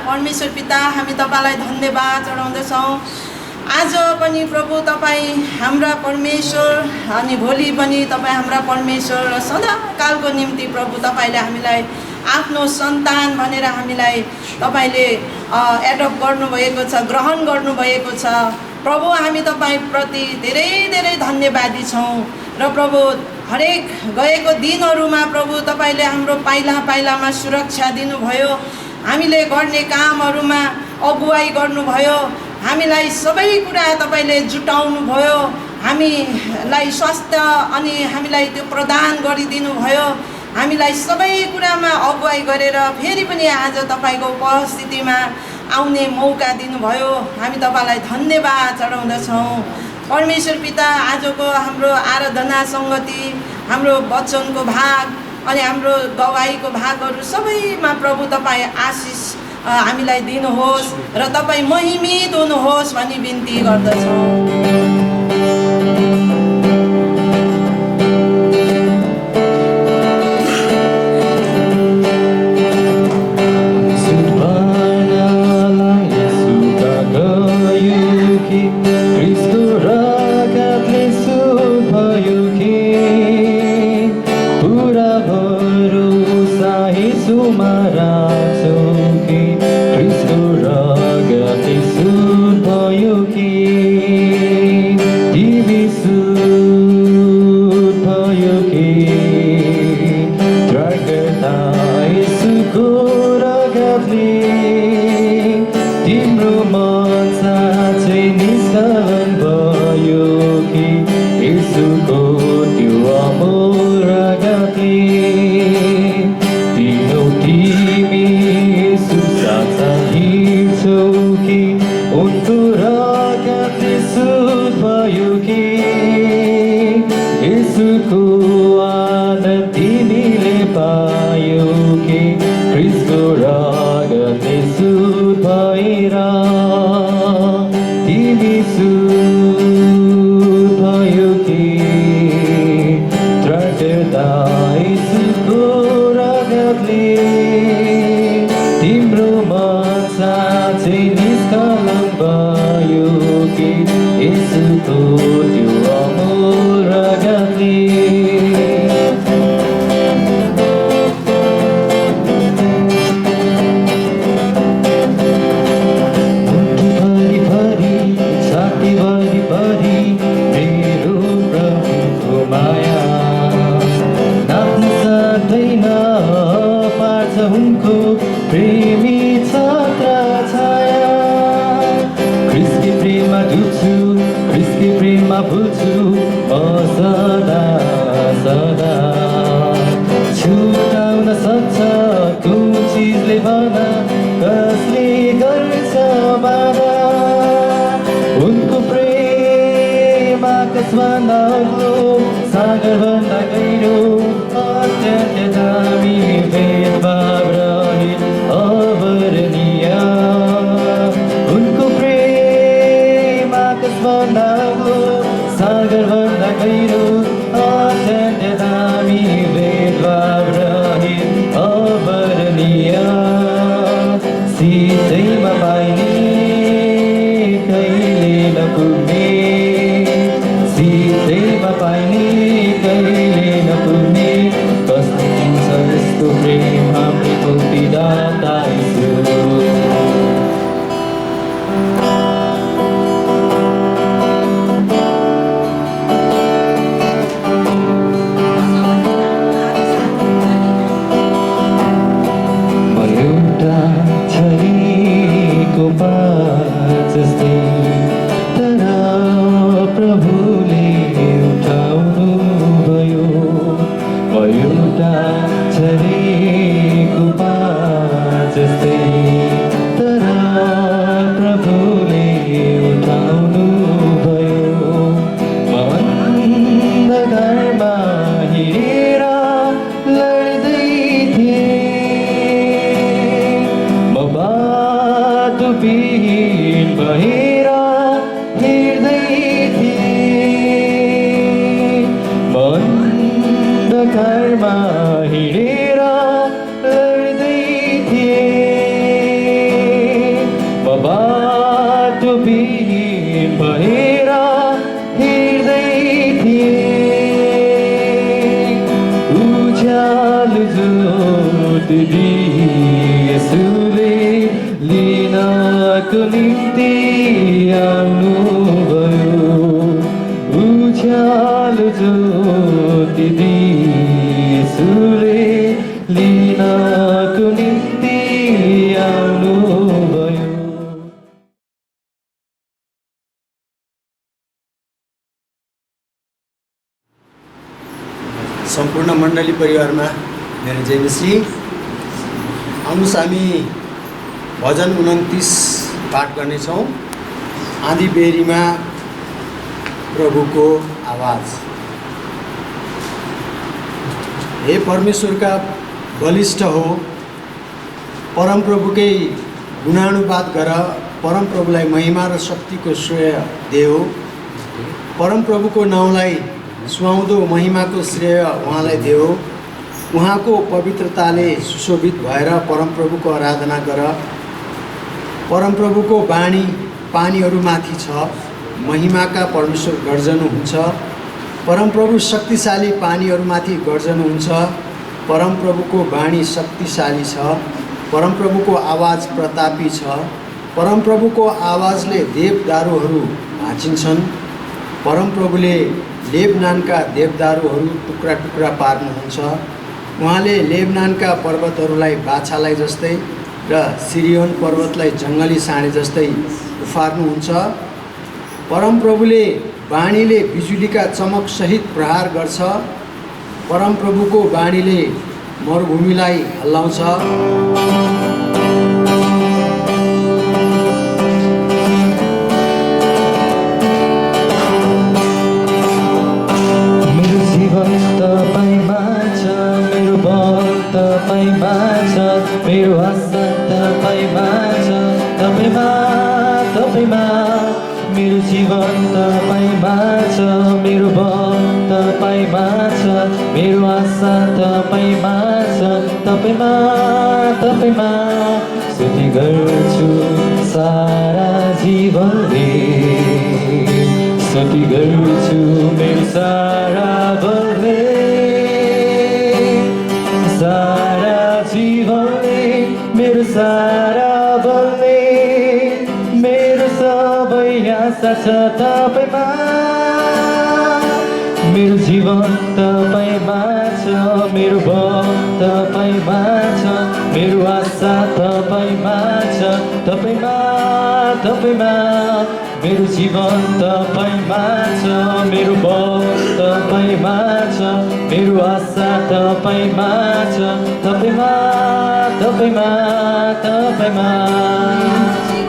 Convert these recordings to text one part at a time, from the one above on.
परमेश्वर पिता, हामी तपाईलाई धन्यवाद चढाउँदछौँ। आज पनि प्रभु तपाईँ हाम्रा परमेश्वर अनि भोलि पनि तपाईँ हाम्रा परमेश्वर र सदाकालको निम्ति प्रभु तपाईले हामीलाई आफ्नो सन्तान भनेर हामीलाई तपाईले एडप्ट गर्नुभएको छ, ग्रहण गर्नुभएको छ। प्रभु हामी तपाईप्रति धेरै धेरै धन्यवादी छौँ। र प्रभु हरेक गएको दिनहरूमा प्रभु तपाईले हाम्रो पाइला पाइलामा सुरक्षा दिनुभयो, हामीले गर्ने कामहरूमा अगुवाई गर्नुभयो, हामीलाई सबै कुरा तपाईले जुटाउनु भयो, हामीलाई स्वास्थ्य अनि हामीलाई त्यो प्रदान गरिदिनु भयो, हामीलाई सबै कुरामा अगुवाई गरेर फेरि पनि आज तपाईको उपस्थितिमा आउने मौका दिनुभयो। हामी तपाईलाई धन्यवाद चढाउँदछौँ। परमेश्वर पिता, आजको हाम्रो आराधना सङ्गति, हाम्रो वचनको भाग अनि हाम्रो गवाईको भागहरू सबैमा प्रभु तपाईँ आशिष हामीलाई दिनुहोस् र तपाईँ महिमित हुनुहोस् भनी बिन्ती गर्दछौँ। घरमा हिँडेर लड्दै थिए। यसुले लिनको निम्ति आउनुभयो उज्यालो ज्योति यसुले लिनको निम्ति आउनुभयो। सम्पूर्ण मण्डली परिवारमा मेरो जय मसीह। आउनुहोस् हामी भजन 29 पाठ गर्नेछौँ। आँधी बेरीमा प्रभुको आवाज। हे परमेश्वरका बलिष्ठ हो, परमप्रभुकै गुणानुवाद गर, परमप्रभुलाई महिमा र शक्तिको श्रेय देऊ। परमप्रभुको नाउँलाई सुहाउँदो महिमाको श्रेय उहाँलाई देऊ। उहाँको पवित्रताले सुशोभित भएर परमप्रभुको आराधना गर। परमप्रभुको वाणी पानीहरूमाथि छ, महिमाका परमेश्वर गर्जनुहुन्छ। परमप्रभु शक्तिशाली पानीहरूमाथि गर्जनुहुन्छ। परमप्रभुको वाणी शक्तिशाली छ, परमप्रभुको आवाज प्रतापी छ। परमप्रभुको आवाजले देवदारुहरू भाँचिन्छन्। परमप्रभुले लेबनानका देवदारुहरू टुक्रा टुक्रा पार्नुहुन्छ। उहाँले लेबनानका पर्वतहरूलाई बाछालाई जस्तै र सिरियोन पर्वतलाई जङ्गली साँढे जस्तै उफार्नुहुन्छ। परमप्रभुले वाणीले बिजुलीका चमकसहित प्रहार गर्छ। परमप्रभुको वाणीले मरुभूमिलाई हल्लाउँछ। मेरो आशा तपाईमा छ, तपाईमा मेरो जीवन तपाईमा छ, मेरो बल तपाईमा छ, मेरो आशा तपाईमा छ, तपाईमा स्तुति गर्छु सारा जीवनले, स्तुति गर्छु मेरो सारा बलले, सारा जीवनले मेरो सारा बलले, मेरो सबै आशा छ तपाईमा। मेरो जीवन तपाईमा छ, मेरो बल तपाईमा छ, मेरो आशा तपाईमा छ, तपाईमा मेरो जीवन तपाईँमा छ, मेरो बल तपाईँमा छ, मेरो आशा तपाईँमा छ, तपाईँमा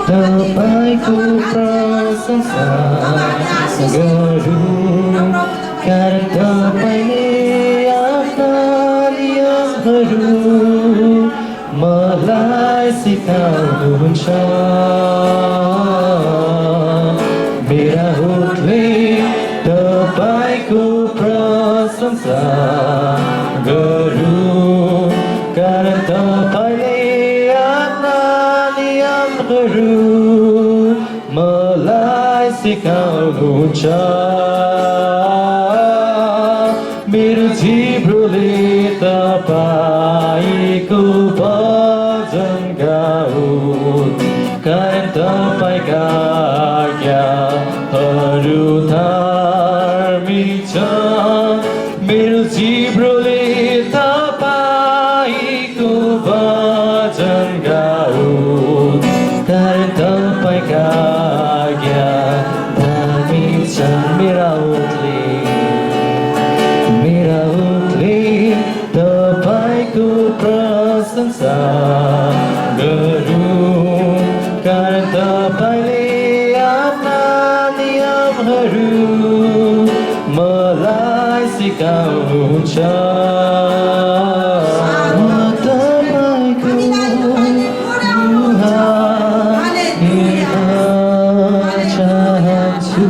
तपाईँको प्रशंसा गरौँ, कारण तपाईँले आफ्ना नियमहरू मलाई सिकाउनुहुन्छ। मेरा होठले तपाईँको प्रशंसा गरौँ, कारण तपाईँले आफ्ना नियमहरू मलाई सिकाउनुहुन्छ। मेरो जिब्रोले तपाईँको भजन गाओस्, कारण तपाईँका आज्ञाहरू धार्मिक छ। मेरो जिब्रोले तपाईँको भजन गाओस्, कारण तपाईँका आज्ञा धार्मिक छ। मेरा ओठले तपाईँको प्रशंसा गरौँ, कारण तपाईँले आफ्ना नियमहरू मलाई सिकाउनुहुन्छ। म तपाईँको मुहार हेर्न चाहन्छु,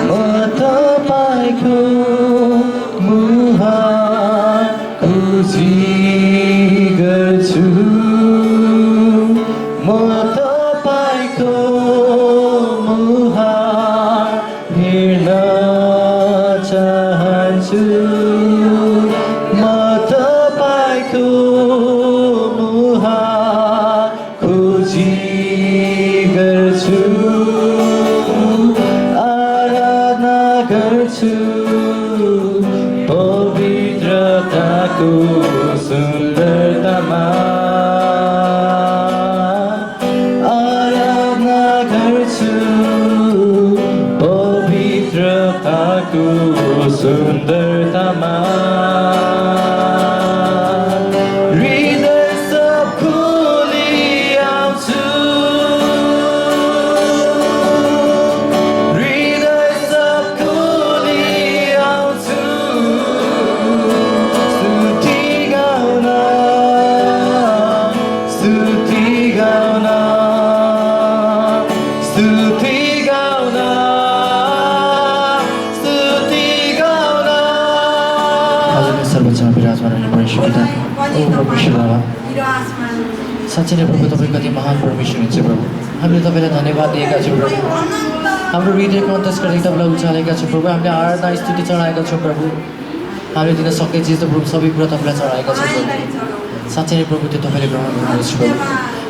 म तपाईँको मुहार खोजी गर्छु, म तपाईँको मुहार हेर्न चाहन्छु, म तपाईँको प्रभुताको सुन्दरतामा आराधना गर्छु पवित्रताको सुन्दरतामा साँच्चै नै प्रभु तपाईँ कति महान परमेश्वर हुनुहुन्छ प्रभु हामीले तपाईँलाई धन्यवाद दिएका छौँ प्रभु हाम्रो हृदयको अन्तस्करण तपाईँलाई उचालेका छौँ प्रभु हामीले आराधना स्तुति चढाएका छौँ प्रभु हामीले दिन सक्ने चिज त प्रभु सबै कुरा तपाईँलाई चढाएका छौँ प्रभु साँच्चै नै प्रभु त्यो तपाईँले ग्रहण गर्नुहोस् प्रभु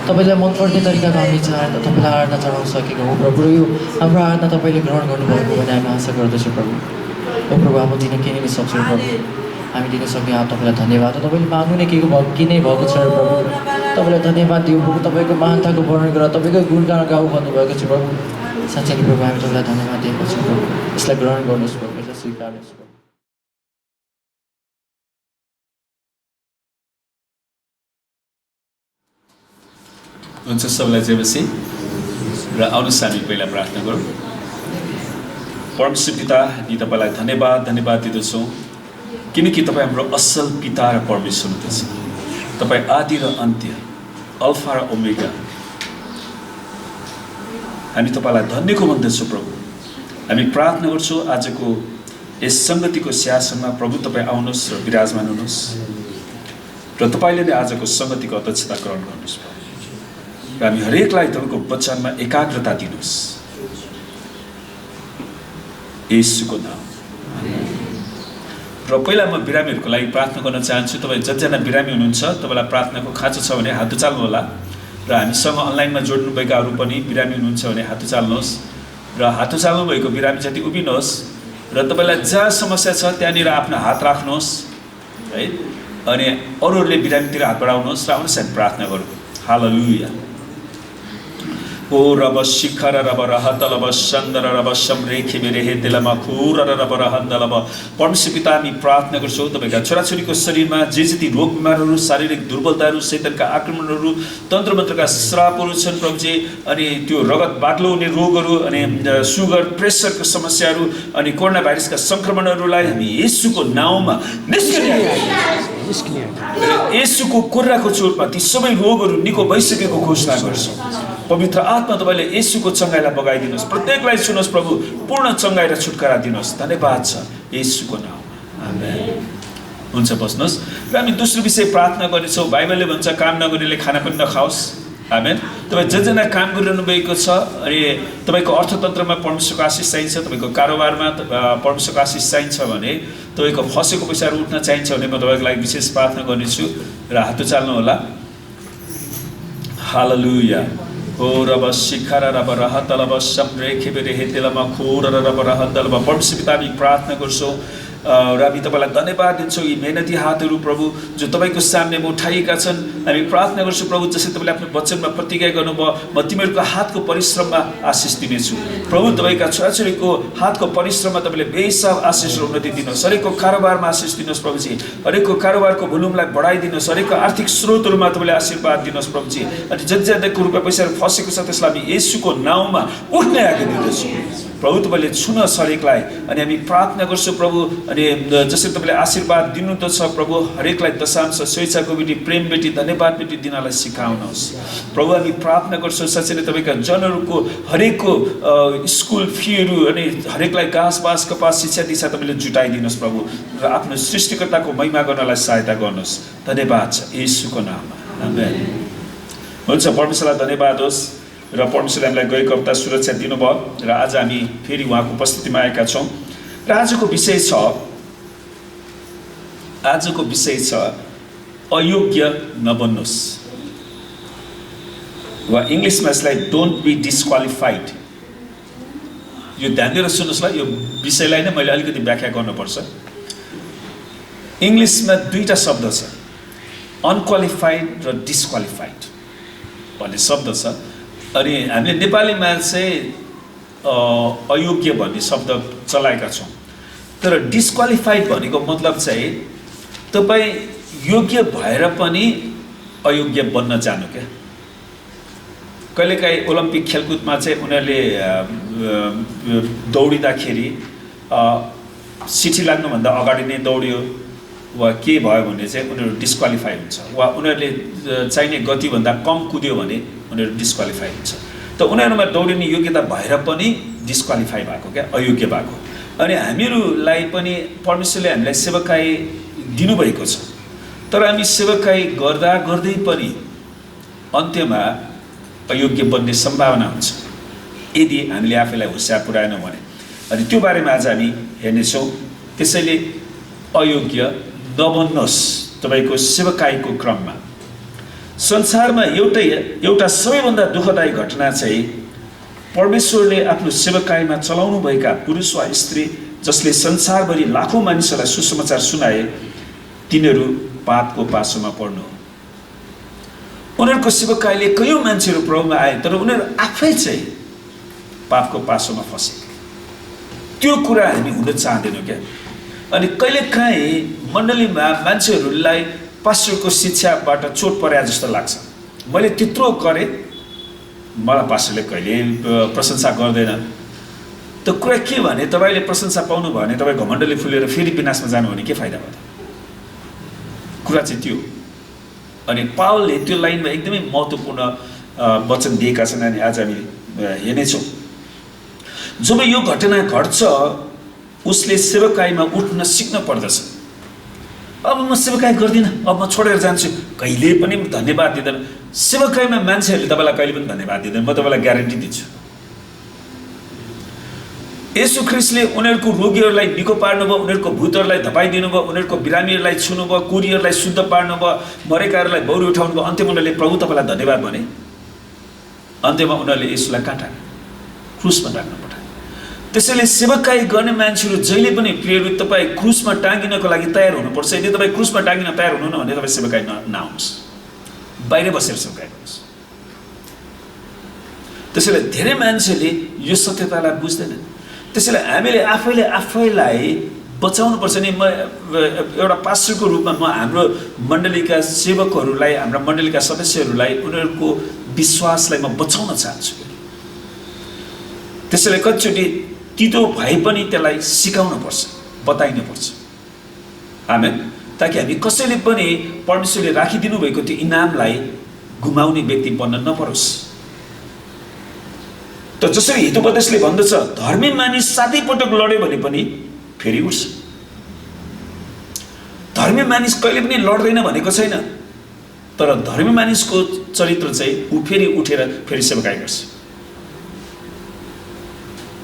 तपाईँलाई मनपर्ने तरिकाको हामी चाहेर तपाईँलाई आराधना चढाउन सकेको हो प्रभु र यो हाम्रो आराधना तपाईँले ग्रहण गर्नुभएको भने हामी आशा गर्दछौँ प्रभु ओ प्रभु अब दिन के नै सक्छौँ प्रभु हामी दिन सक्ने तपाईँलाई धन्यवाद तपाईँले माग्नु नै के नै भएको छ प्रभु तपाईँलाई धन्यवाद दिउँ प्रभु तपाईँको महानताको वर्णन गरेर तपाईँको गुणगान गाउँ भन्नुभएको छ प्रभु साँच्चै नै प्रभु हामी तपाईँलाई धन्यवाद दिएको छौँ प्रभु यसलाई ग्रहण गर्नुहोस् प्रभु यसलाई स्वीकार्नुहोस् प्रभु हुन्छ सबैलाई जेबसी र आउनुहोस् हामी पहिला प्रार्थना गरौँ। परमेश्वर पिता हामी तपाईँलाई धन्यवाद दिँदछौँ किनकि तपाईँ हाम्रो असल पिता र परमेश्वर हुनुहुन्छ। तपाईँ आदि र अन्त्य अल्फा र ओमेगा। हामी तपाईँलाई धन्यको भन्दछौँ प्रभु। हामी प्रार्थना गर्छौँ आजको यस सङ्गतिको सिंहासनमा प्रभु तपाईँ आउनुहोस् र विराजमान हुनुहोस् र तपाईँले नै आजको सङ्गतिको अध्यक्षता ग्रहण गर्नुहोस् प्रभु। र हामी हरेकलाई तपाईँको वचनमा एकाग्रता दिनुहोस् येशूको नाम। र पहिला म बिरामीहरूको लागि प्रार्थना गर्न चाहन्छु। तपाईँ जतिजना बिरामी हुनुहुन्छ तपाईँलाई प्रार्थनाको खाँचो छ भने हात उचाल्नु होला र हामीसँग अनलाइनमा जोड्नुभएकाहरू पनि बिरामी हुनुहुन्छ भने हात उचाल्नुहोस् र हात उचाल्नु भएको बिरामी जति उभिनुहोस् र तपाईँलाई जहाँ समस्या छ त्यहाँनिर आफ्नो हात राख्नुहोस् है। अनि अरूहरूले बिरामीतिर हात बढाउनुहोस् र आउनुहोस् हामी प्रार्थना गरौँ। हालेलुया। ओ रब शिखर रब रहत लब सन्दर रब समरेखि मेरे हे दिलमा खुर रब रहन्द लब। परमेश्वर पिता हामी प्रार्थना गर्छौँ तपाईँका छोराछोरीको शरीरमा जे जति रोग बिमारहरू शारीरिक दुर्बलताहरू शैतानका आक्रमणहरू तन्त्र मन्त्रका श्रापहरू छन् प्रभुजी अनि त्यो रगत बाक्लो हुने रोगहरू अनि सुगर प्रेसरको समस्याहरू अनि कोरोना भाइरसका सङ्क्रमणहरूलाई हामी येशूको नाउँमा येशूको कुर्राको चोटमा ती सबै रोगहरू निको भइसकेको घोषणा गर्छौँ। पवित्र आत्मा तपाईँले येशूको चङ्गाइलाई बगाइदिनुहोस्। प्रत्येकलाई सुन्नुहोस् प्रभु। पूर्ण चङ्गाइ र छुटकारा दिनुहोस्। धन्यवाद छ येशूको नाउँमा आमेन। हुन्छ बस्नुहोस् र हामी दोस्रो विषय प्रार्थना गर्नेछौँ। बाइबलले भन्छ काम नगर्नेले खाना पनि नखाओस्। आमेन। तपाईँ जजना काम गरिरहनु भएको छ अनि तपाईँको अर्थतन्त्रमा परमेश्वरको आशिष चाहिन्छ, तपाईँको कारोबारमा परमेश्वरको आशिष चाहिन्छ भने, तपाईँको फसेको पैसाहरू उठ्न चाहिन्छ भने म तपाईँको लागि विशेष प्रार्थना गर्नेछु र हात उचाल्नु होला। हालेलुया। ओ रब शिखर रब रहत लब समरेखि मेरे हे दिलमा खुर रब रहन्द लब। परमेश्वर पिता हामी प्रार्थना गर्छौँ र हामी तपाईँलाई धन्यवाद दिन्छौँ यी मेहनती हातहरू प्रभु जो तपाईँको सामनेमा उठाइएका छन्। हामी प्रार्थना गर्छौँ प्रभु जसरी तपाईँले आफ्नो वचनमा प्रतिज्ञा गर्नुभयो म तिमीहरूको हातको परिश्रममा आशिष दिनेछु। प्रभु तपाईँका छोराछोरीको हातको परिश्रममा तपाईँले बेहिसाब आशिष र उन्नति दिनुहोस्। हरेकको कारोबारमा आशिष दिनुहोस् प्रभुजी। हरेकको कारोबारको भोल्युमलाई बढाइदिनुहोस्। हरेकको आर्थिक स्रोतहरूमा तपाईँले आशीर्वाद दिनुहोस् प्रभुजी। अनि जति ज्यादाको रुपियाँ पैसाहरू फसेको छ त्यसलाई हामी येशूको नाउँमा उठ्ने आज्ञा दिँदछौँ। प्रभु तपाईँले छुनुहोस् हरेकलाई। अनि हामी प्रार्थना गर्छौँ प्रभु अनि जसरी तपाईँले आशीर्वाद दिनुहुँदछ प्रभु हरेकलाई दशांश स्वेच्छाको बेटी प्रेम बेटी धन्यवाद बेटी दिनलाई सिकाउनुहोस्। प्रभु हामी प्रार्थना गर्छौँ साँच्चै नै तपाईँका जनहरूको हरेकको स्कुल फिहरू अनि हरेकलाई घाँस बाँस कपास शिक्षा दिशा तपाईँले जुटाइदिनुहोस् प्रभु र आफ्नो सृष्टिकर्ताको महिमा गर्नलाई सहायता गर्नुहोस्। धन्यवाद छ येशूको नाममा आमेन। हुन्छ परमेश्वरलाई धन्यवाद होस् र परमेश्वरले हामीलाई गएको हप्ता सुरक्षा दिनुभयो र आज हामी फेरि उहाँको उपस्थितिमा आएका छौँ र आजको विषय छ अयोग्य नबन्नुहोस् वा इङ्ग्लिसमा यसलाई डोन्ट बी डिस्क्वालिफाइड। यो ध्यान दिएर सुन्नुहोस् ल। यो विषयलाई नै मैले अलिकति व्याख्या गर्नुपर्छ। इङ्ग्लिसमा दुईटा शब्द छ, अनक्वालिफाइड र डिस्क्वालिफाइड भन्ने शब्द छ। अनि हामीले नेपालीमा चाहिँ अयोग्य भन्ने शब्द चलाएका छौँ। तर डिस्क्वालिफाइड भनेको मतलब चाहिँ तपाईँ योग्य भएर पनि अयोग्य बन्न जानु क्या। कहिलेकाहीँ ओलम्पिक खेलकुदमा चाहिँ उनीहरूले दौडिँदाखेरि सिटी लाग्नुभन्दा अगाडि नै दौड्यो वा के भयो भने चाहिँ उनीहरू डिस्क्वालिफाई हुन्छ, वा उनीहरूले चाहिने गतिभन्दा कम कुद्यो भने उनीहरू डिस्क्वालिफाई हुन्छ। त उनीहरूमा दौडिने योग्यता भएर पनि डिस्क्वालिफाई भएको क्या, अयोग्य भएको। अनि हामीहरूलाई पनि परमेश्वरले हामीलाई सेवकाई दिनुभएको छ, तर हामी सेवकाई गर्दा गर्दै पनि अन्त्यमा अयोग्य बन्ने सम्भावना हुन्छ यदि हामीले आफैलाई होसियार पुर्याएनौँ भने। अनि त्यो बारेमा आज हामी हेर्नेछौँ। त्यसैले अयोग्य नबन्नुहोस् तपाईँको सेवकाईको क्रममा। संसारमा एउटा सबैभन्दा दुःखदायी घटना चाहिँ परमेश्वरले आफ्नो सेवकाईमा चलाउनुभएका पुरुष वा स्त्री जसले संसारभरि लाखौँ मानिसहरूलाई सुसमाचार सुनाए, तिनीहरू पापको पासोमा पर्नु हो। उनीहरूको सेवकाईले कयौँ मान्छेहरू प्रभुमा आए, तर उनीहरू आफै चाहिँ पापको पासोमा फसे। त्यो कुरा हामी हुन चाहँदैनौँ क्या। अनि कहिलेकाहीँ मण्डलीमा मान्छेहरूलाई पास्टरको शिक्षाबाट चोट परे जस्तो लाग्छ। मैले त्यत्रो गरेँ, मलाई पास्टरले कहिले प्रशंसा गर्दैन। त कुरा के भने तपाईँले प्रशंसा पाउनु भयो भने तपाईँ घमण्डले फुलेर फेरि विनाशमा जानु भने के फाइदा भयो? कुरा चाहिँ त्यो। अनि पावलले त्यो लाइनमा एकदमै महत्त्वपूर्ण वचन दिएका छन्। अनि आज हामी हेर्नेछौँ। जब यो घटना घट्छ उसले सेवकाईमा उठ्न सिक्न पर्दछ। अब म सेवकाई गर्दिनँ, अब म छोडेर जान्छु, कहिले पनि धन्यवाद दिँदैन। सेवकाईमा मान्छेहरूले तपाईँलाई कहिले पनि धन्यवाद दिँदैन, म तपाईँलाई ग्यारेन्टी दिन्छु। येशू ख्रीष्टले उनीहरूको रोगीहरूलाई निको पार्नुभयो, उनीहरूको भूतहरूलाई धपाइदिनु भयो, उनीहरूको बिरामीहरूलाई छुनुभयो, कुरीहरूलाई शुद्ध पार्नुभयो, मरेकाहरूलाई बौरी उठाउनु भयो। अन्त्यमा उनीहरूले प्रभु तपाईँलाई धन्यवाद भने। अन्त्यमा उनीहरूले येशूलाई कहाँ टाग्यो? क्रुसमा टाग्न पठाए। त्यसैले सेवकाई गर्ने मान्छेहरू जहिले पनि प्रियहरू तपाईँ क्रुसमा टाँगिनको लागि तयार हुनुपर्छ। यदि तपाईँ क्रुसमा टाँगिन तयार हुनुहुन्न भने तपाईँ सेवकाई नआउनुहोस्, बाहिर बसेर सेवकाई गर्नुहोस्। त्यसैले धेरै मान्छेले यो सत्यतालाई बुझ्दैनन्। त्यसैले हामीले आफैलाई बचाउनुपर्छ नि। म एउटा पास्टरको रूपमा म हाम्रो मण्डलीका सेवकहरूलाई, हाम्रा मण्डलीका सदस्यहरूलाई उनीहरूको विश्वासलाई म बचाउन चाहन्छु। त्यसैले कतिचोटि तितो भए पनि त्यसलाई सिकाउनुपर्छ, बताइनुपर्छ। आमेन। ताकि हामी कसैले पनि परमेश्वरले राखिदिनु भएको त्यो इनामलाई गुमाउने व्यक्ति बन्न नपरोस्। त जसरी हितोपदेशले भन्दछ, धर्मी मानिस 7 पटक लड्यो भने पनि फेरि उठ्छ। धर्मी मानिस कहिले पनि लड्दैन भनेको छैन, तर धर्मी मानिसको चरित्र चाहिँ ऊ फेरि उठेर फेरि सेवकाई गर्छ।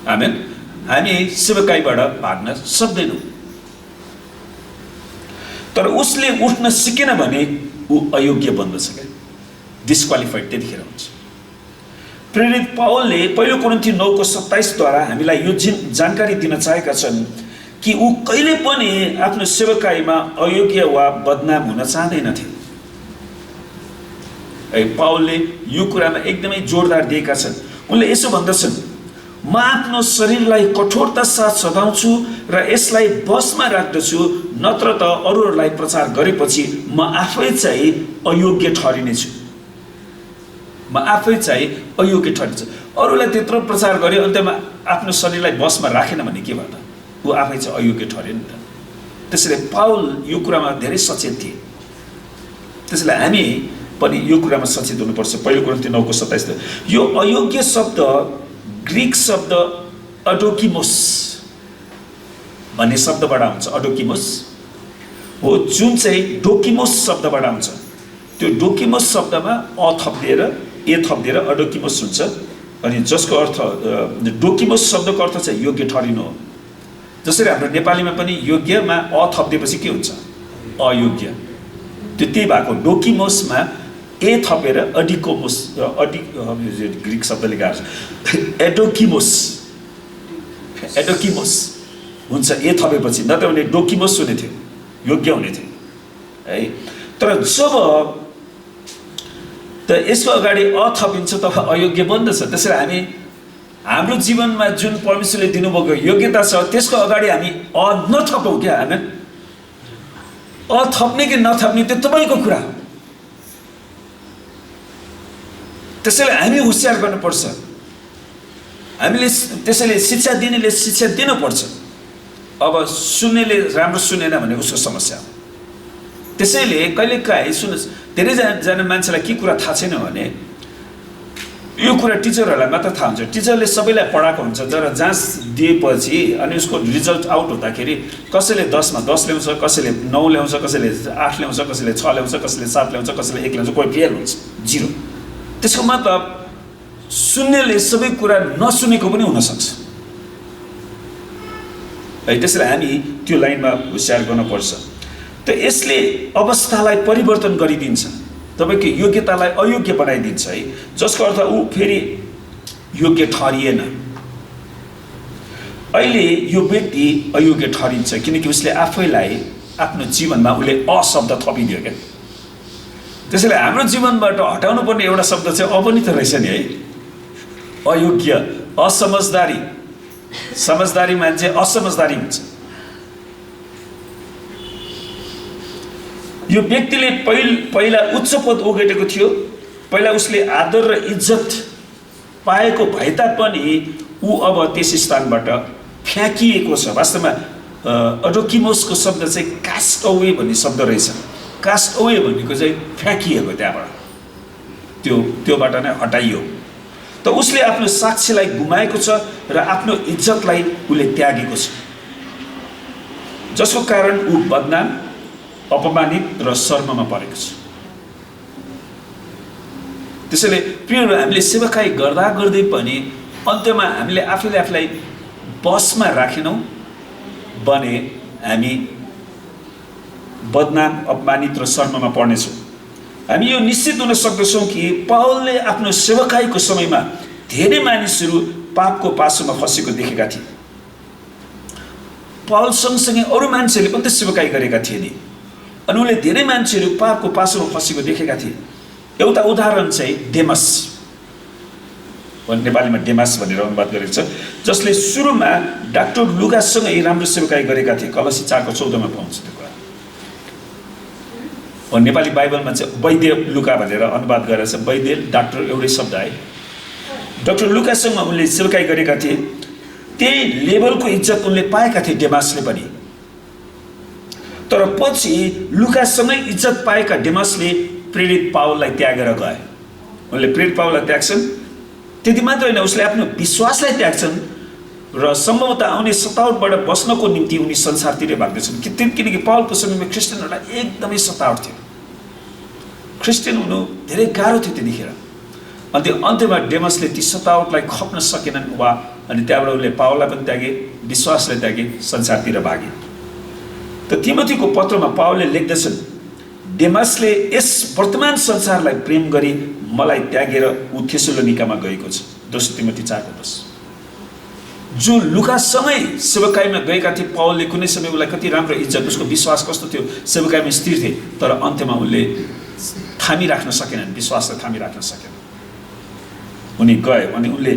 आमेन। हामी सेवकाईबाट भाग्न सक्दैनौँ, तर उसले उठ्न सिकेन भने ऊ अयोग्य बन्दछ क्या, डिस्क्वालिफाइड त्यतिखेर हुन्छ। प्रेरित पावलले 1 कोरिन्थी 9:27 द्वारा हामीलाई यो जानकारी दिन चाहेका छन् कि ऊ कहिले पनि आफ्नो सेवकाईमा अयोग्य वा बदनाम हुन चाहँदैनथे। पावलले यो कुरामा एकदमै जोडदार दिएका छन्। उनले यसो भन्दछन्, म आफ्नो शरीरलाई कठोरता साथ सधाउँछु र यसलाई बसमा राख्दछु, नत्र त अरूहरूलाई प्रचार गरेपछि म आफै चाहिँ अयोग्य ठहरिनेछु। म आफै चाहिँ अयोग्य ठहरिन्छु। अरूलाई त्यत्रो प्रचार गर्यो, अन्त्यमा आफ्नो शरीरलाई बसमा राखेन भने के भयो त? ऊ आफै चाहिँ अयोग्य ठहर्यो नि त। त्यसैले पावल यो कुरामा धेरै सचेत थिए। त्यसैले हामी पनि यो कुरामा सचेत हुनुपर्छ। 1 कोरिन्थी 9:27 यो अयोग्य शब्द ग्रीक शब्द अडोकिमोस भन्ने शब्दबाट आउँछ। अडोकिमोस हो, जुन चाहिँ डोकिमोस शब्दबाट आउँछ। त्यो डोकिमोस शब्दमा थपिदिएर थपिदिएर अडोकिमोस हुन्छ। अनि जसको अर्थ डोकिमोस शब्दको अर्थ चाहिँ योग्य ठहरिनु हो। जसरी हाम्रो नेपालीमा पनि योग्यमा थपिदिएपछि के हुन्छ? अयोग्य। त्यो त्यही भएको डोकिमोसमा थपेर अडिकोमोस, ग्रीक शब्दले गाह्रो छ, एडोकिमोस हुन्छ थपेपछि, नत्र भने डोकिमोस हुने थियो। योग्य हुने थियो है। तर जब त यसको अगाडि थपिन्छ तब अयोग्य बन्दछ। त्यसैले हामी हाम्रो जीवनमा जुन परमेश्वरले दिनुभएको योग्यता छ त्यसको अगाडि हामी नथपौँ क्या। हामी थप्ने कि नथप्ने त्यो तपाईँको कुरा हो। त्यसैले हामी होसियार गर्नुपर्छ। हामीले त्यसैले शिक्षा दिनेले शिक्षा दिनुपर्छ। अब सुन्नेले राम्रो सुनेन भने उसको समस्या हो। त्यसैले कहिलेकाहीँ सुन्नुहोस्, धेरैजना मान्छेलाई के कुरा थाहा छैन भने यो कुरा टिचरहरूलाई मात्र थाहा हुन्छ। टिचरले सबैलाई पढाएको हुन्छ, तर जाँच दिएपछि अनि उसको रिजल्ट आउट हुँदाखेरि कसैले 10मा 10 ल्याउँछ, कसैले 9 ल्याउँछ, कसैले 8 ल्याउँछ, कसैले 6 ल्याउँछ, कसैले 7 ल्याउँछ, कसैले 1 ल्याउँछ, कोही फेल हुन्छ 0। त्यसको मतलब सुन्नेले सबै कुरा नसुनेको पनि हुनसक्छ है। त्यसैले हामी त्यो लाइनमा होसियार गर्नुपर्छ। त यसले अवस्थालाई परिवर्तन गरिदिन्छ, तपाईँको योग्यतालाई अयोग्य बनाइदिन्छ है। जसको अर्थ ऊ फेरि योग्य ठहरिएन। अहिले यो व्यक्ति अयोग्य ठहरिन्छ किनकि उसले आफैलाई आफ्नो जीवनमा उसले अशब्द थपिदियो क्या। त्यसैले हाम्रो जीवनबाट हटाउनु पर्ने एउटा शब्द चाहिँ पनि त रहेछ नि है, अयोग्य, असमझदारी। समझदारी मान्छे असमझदारी हुन्छ। यो व्यक्तिले पहिला उच्च पद ओगटेको थियो, पहिला उसले आदर र इज्जत पाएको भए तापनि ऊ अब त्यस स्थानबाट फ्याँकिएको छ। वास्तवमा अडोकिमोसको शब्द चाहिँ कास्ट अवे भन्ने शब्द रहेछ। कास्ट अवे भनेको चाहिँ फ्याँकिएको, त्यहाँबाट त्योबाट नै हटाइयो। त उसले आफ्नो साक्षीलाई गुमाएको छ र आफ्नो इज्जतलाई उसले त्यागेको छ, जसको कारण ऊ बदनाम, अपमानित र शर्ममा परेको छ। त्यसैले प्रियहरू, हामीले सेवाकाई गर्दा गर्दै पनि अन्त्यमा हामीले आफूलाई बसमा राखेनौँ भने हामी बदनाम, अपमानित र शर्ममा पर्नेछौँ। हामी यो निश्चित हुन सक्दछौँ कि पावलले आफ्नो सेवाकाईको समयमा धेरै मानिसहरू पापको पासोमा फँसेको देखेका थिए। पावल सँगसँगै अरू मान्छेहरूले पनि त सेवाकाई गरेका थिए नि, अनि उनले धेरै मान्छेहरू पापको पासोमा फँसेको देखेका थिए। एउटा उदाहरण चाहिँ डेमस, नेपालीमा डेमास भनेर अनुवाद गरेको छ, जसले सुरुमा डाक्टर लुकासँगै राम्रो सेवाकाई गरेका थिए। कलसी 4:14 पाउँछ त्यो कुरा। नेपाली बाइबलमा चाहिँ वैद्य लुका भनेर अनुवाद गरेर छ। वैद्य डाक्टर एउटै शब्द है। डाक्टर लुकासँग उनले सेवाकाई गरेका थिए। त्यही लेभलको इज्जत उनले पाएका थिए डेमासले पनि। तर पछि लुकासँगै इज्जत पाएका डेमासले प्रेरित पावललाई त्यागेर गए। उनले प्रेरित पावललाई त्याग्छन्। त्यति मात्र होइन, उसले आफ्नो विश्वासलाई त्याग्छन् र सम्भवतः आउने सतावटबाट बस्नको निम्ति उनी संसारतिर भाग्दछन्। किनकि पावलको समयमा क्रिस्चियनहरूलाई एकदमै सतावट थियो। क्रिस्चियन हुनु धेरै गाह्रो थियो त्यतिखेर। अनि त्यो अन्त्यमा डेमसले ती सतावटलाई खप्न सकेनन् वा अनि त्यहाँबाट उसले पावललाई पनि त्यागे, विश्वासलाई त्यागे, संसारतिर भागे। त तिमोथीको पत्रमा पावलले लेख्दछन्, डेमसले यस वर्तमान संसारलाई प्रेम गरी मलाई त्यागेर ऊ थेसलोनिकामा गएको छ। 2 तिमोथी 4:10। जो लुकासँगै सेवाकाईमा गएका थिए, पावलले कुनै समय उसलाई कति राम्रो इज्जत, उसको विश्वास कस्तो थियो, सेवाकाईमा स्थिर थिए, तर अन्त्यमा उनले थामिराख्न सकेनन्, विश्वासलाई थामिराख्न सकेनन्। उनी गए अनि उनले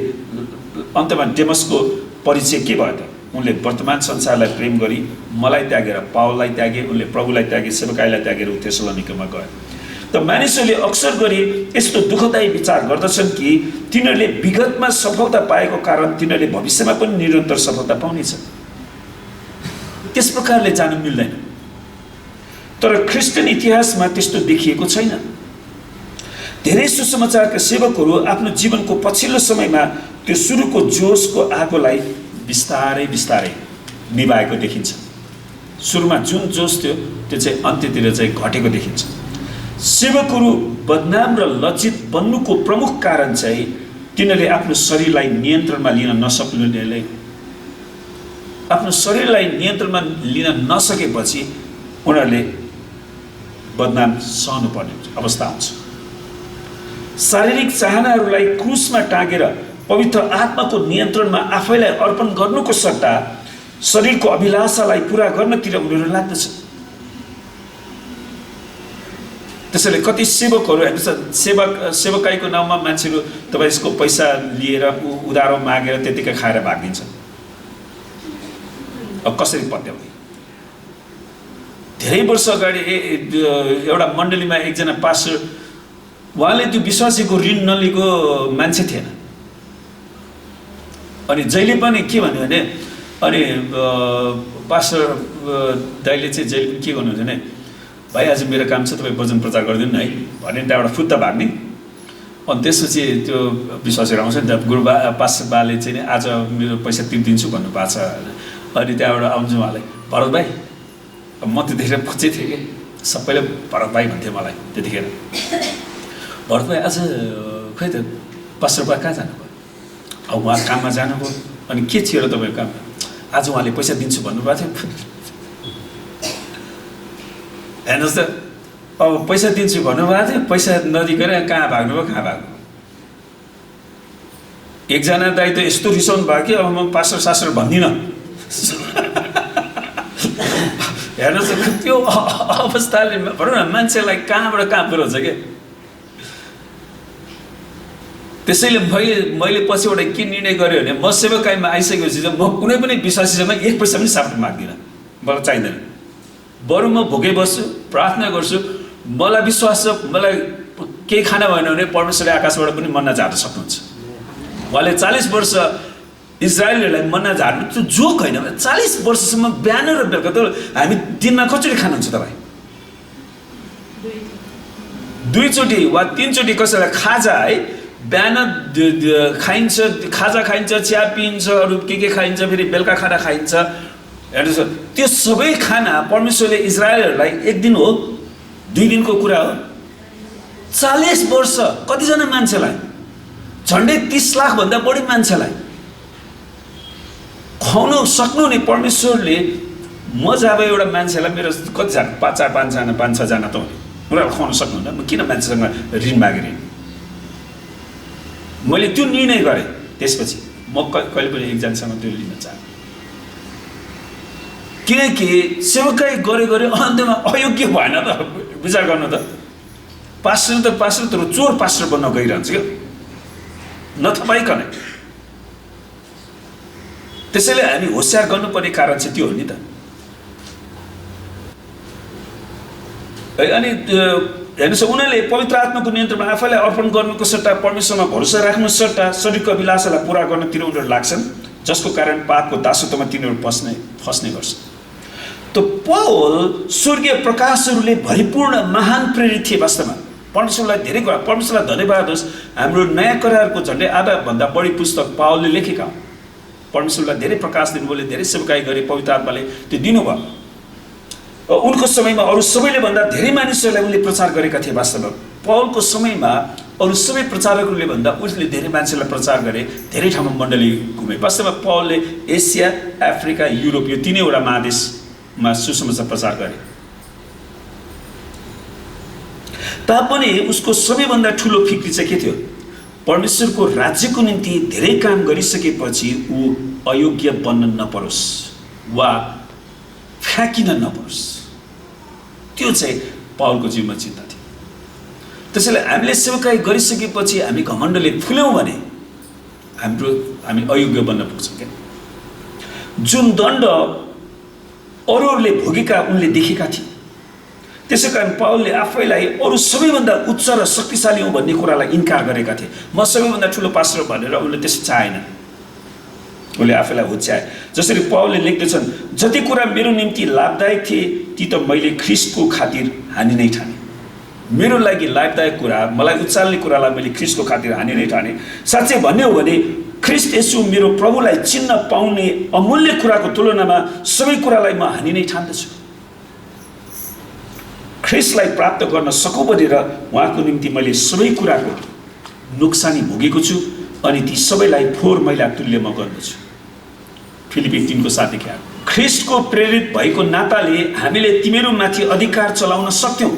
अन्त्यमा डेमसको परिचय के भयो त? उनले वर्तमान संसारलाई प्रेम गरी मलाई त्यागेर पावललाई त्यागे, उनले प्रभुलाई त्यागे, सेवाकाईलाई त्यागेर थेसलोनिकामा गए। त मानिसहरूले अक्सर गरी यस्तो दुःखदायी विचार गर्दछन् कि तिनीहरूले विगतमा सफलता पाएको कारण तिनीहरूले भविष्यमा पनि निरन्तर सफलता पाउनेछ। त्यस प्रकारले जानु मिल्दैन। तर क्रिस्चियन इतिहासमा त्यस्तो देखिएको छैन। धेरै सुसमाचारका सेवकहरू आफ्नो जीवनको पछिल्लो समयमा त्यो सुरुको जोसको आगोलाई बिस्तारै बिस्तारै निभाएको देखिन्छ। सुरुमा जुन जोस थियो त्यो चाहिँ अन्त्यतिर चाहिँ घटेको देखिन्छ। सेवकहरू बदनाम र लज्जित बन्नुको प्रमुख कारण चाहिँ तिनीहरूले आफ्नो शरीरलाई नियन्त्रणमा लिन नसक्नुले, आफ्नो शरीरलाई नियन्त्रणमा लिन नसकेपछि उनीहरूले बदनाम सहनुपर्ने अवस्था आउँछ। शारीरिक चाहनाहरूलाई क्रुसमा टाँगेर पवित्र आत्माको नियन्त्रणमा आफैलाई अर्पण गर्नुको सट्टा शरीरको अभिलाषालाई पुरा गर्नतिर उनीहरू लाग्दछ। त्यसैले कति सेवकहरू सेवकाईको नाउँमा मान्छेहरू तपाईँको पैसा लिएर उधारो मागेर त्यतिकै खाएर भागिदिन्छ। अब कसरी पत्याउने? धेरै वर्ष अगाडि एउटा मण्डलीमा एकजना पास्टर, उहाँले त्यो विश्वासीको ऋण नलिएको मान्छे थिएन। अनि जहिले पनि के भन्यो भने, अनि पास्टर दाइले चाहिँ जहिले पनि के गर्नुहुन्छ भने, भाइ आज मेरो काम छ, तपाईँ वचन प्रचार गरिदिनु न है भने त्यहाँबाट फुत्ता भाग्ने। अनि त्यसपछि त्यो विश्वासीहरू आउँछ नि त, गुरुबा पास्टर बाले चाहिँ आज मेरो पैसा तिर्दिन्छु भन्नुभएको छ। अनि त्यहाँबाट आउँछु उहाँलाई, भरत भाइ, अब म त्यतिखेर बच्चै थिएँ कि, सबैले भरत भाइ भन्थ्यो मलाई त्यतिखेर। भरत भाइ आज खै त पास्टर बा कहाँ जानुभयो? अब उहाँ काममा जानुभयो। अनि के थियो र तपाईँको काम? आज उहाँले पैसा दिन्छु भन्नुभएको थियो। हेर्नुहोस् त, अब पैसा दिन्छु भन्नुभएको थियो, पैसा नदिकन कहाँ भाग्नुभयो, कहाँ भाग्नुभयो। एकजना दाइ त यस्तो रिसाउनु भयो कि अब म पास्टर सास्टर भन्दिनँ। हेर्नुहोस् त, त्यो अवस्थाले भनौँ न मान्छेलाई कहाँबाट कहाँ पुऱ्याउँछ क्या। त्यसैले मैले पछिबाट के निर्णय गरेँ भने, म सेवकाईमा आइसकेपछि चाहिँ म कुनै पनि विश्वासीसँग 1 पैसा पनि सापट माग्दिनँ, मलाई चाहिँदैन। बरु म भोकै बस्छु, प्रार्थना गर्छु, मलाई विश्वास छ, मलाई केही खाना भएन भने परमेश्वरले आकाशबाट पनि मन्ना झार्न सक्नुहुन्छ। उहाँले 40 वर्ष इजरायलीहरूलाई मन्ना झार्नु त्यो जोक होइन। 40 वर्षसम्म बिहान र बेलुका त हामी दिनमा कचोटि खानुहुन्छ तपाईँ? 2 चोटि वा 3 चोटि कसैलाई खाजा है, बिहान खाइन्छ, खाजा खाइन्छ, चिया पिइन्छ, अरू के खाइन्छ, फेरि बेलुका खाना खाइन्छ। हेर्नुहोस्, त्यो सबै खाना परमेश्वरले इजरायलहरूलाई 1 दिन हो, 2 दिनको कुरा हो। 40 वर्ष कतिजना मान्छेलाई, झन्डै 30 लाखभन्दा बढी मान्छेलाई खुवाउन सक्नुहुने परमेश्वरले। म जब एउटा मान्छेलाई मेरो कतिजना 5-6जना त हुने उनीहरूलाई खुवाउन सक्नुहुन्न, म किन मान्छेसँग ऋण मागेर? मैले त्यो निर्णय गरेँ। त्यसपछि म कहिले पनि एकजनासँग त्यो लिन चाहन्छु, किनकि सेवकाई गरे अन्त्यमा अयोग्य भएन त। विचार गर्नु त, पास्टर तर चोर पास्टर बन्न गइरहन्छ क्या, नथपाइकन। त्यसैले हामी होसियार गर्नुपर्ने कारण चाहिँ त्यो हो नि त। अनि हेर्नुहोस्, उनीहरूले पवित्र आत्माको नियन्त्रणमा आफैलाई अर्पण गर्नुको सट्टा परमेश्वरमा भरोसा राख्नु सट्टा शरीरको अभिलाषालाई पुरा गर्नतिर उनीहरू लाग्छन्, जसको कारण पापको दासत्वमा तिनीहरू फस्ने गर्छन्। त पौल स्वर्गीय प्रकाशहरूले भरिपूर्ण महान प्रेरित थिए। वास्तवमा परमेश्वरलाई धेरै कुरा, परमेश्वरलाई धन्यवाद होस्, हाम्रो नयाँ करारको झन्डै आधाभन्दा बढी पुस्तक पौलले लेखेका हुन्। परमेश्वरलाई धेरै प्रकाश दिनुभयो, धेरै सेवकाई गरे, पवित्र आत्माले त्यो दिनुभयो। उनको समयमा अरू सबैले भन्दा धेरै मानिसहरूलाई उनले प्रचार गरेका थिए। वास्तवमा पौलको समयमा अरू सबै प्रचारकहरूले भन्दा उसले धेरै मान्छेलाई प्रचार गरे, धेरै ठाउँमा मण्डली घुमे। वास्तवमा पौलले एसिया, अफ्रिका, युरोप यो 3वटा महादेशमा सुसमाचार प्रचार गरे। तापनि उसको सबैभन्दा ठुलो फिक्री चाहिँ के थियो? परमेश्वरको राज्यको निम्ति धेरै काम गरिसकेपछि ऊ अयोग्य बन्न नपरोस् वा फ्याँकिन नपरोस्। त्यो चाहिँ पौलको जीवनमा चिन्ता थियो। त्यसैले हामीले सेवकाई गरिसकेपछि हामी घमण्डले फुल्यौँ भने हामी अयोग्य बन्न पुग्छौँ क्या। जुन दण्ड अरूहरूले भोगेका उनले देखेका थिए, त्यसै कारण पौलले आफैलाई अरू सबैभन्दा उच्च र शक्तिशाली हो भन्ने कुरालाई इन्कार गरेका थिए। म सबैभन्दा ठुलो पास्टर भनेर उनले त्यसो चाहेन, उनले आफैलाई हुच्याए। जसरी पौलले लेख्दछन्, जति कुरा मेरो निम्ति लाभदायक थिए ती त मैले ख्रिस्टको खातिर हानि नै ठाने। मेरो लागि लाभदायक कुरा, मलाई उचाल्ने कुरालाई मैले ख्रिस्टको खातिर हानि नै ठाने। साँच्चै भन्ने हो भने ख्रिस्ट येशू मेरो प्रभुलाई चिन्न पाउने अमूल्य कुराको तुलनामा सबै कुरालाई म हानि नै ठान्दछु। ख्रिस्टलाई प्राप्त गर्न सकौँ भनेर उहाँको निम्ति मैले सबै कुराको नोक्सानी भोगेको छु अनि ती सबैलाई फोहोर मैला तुल्य म गर्दछु। फिलिपी 3:7 देखि ख्रिस्टको प्रेरित भएको नाताले हामीले तिमीहरूमाथि अधिकार चलाउन सक्थ्यौँ,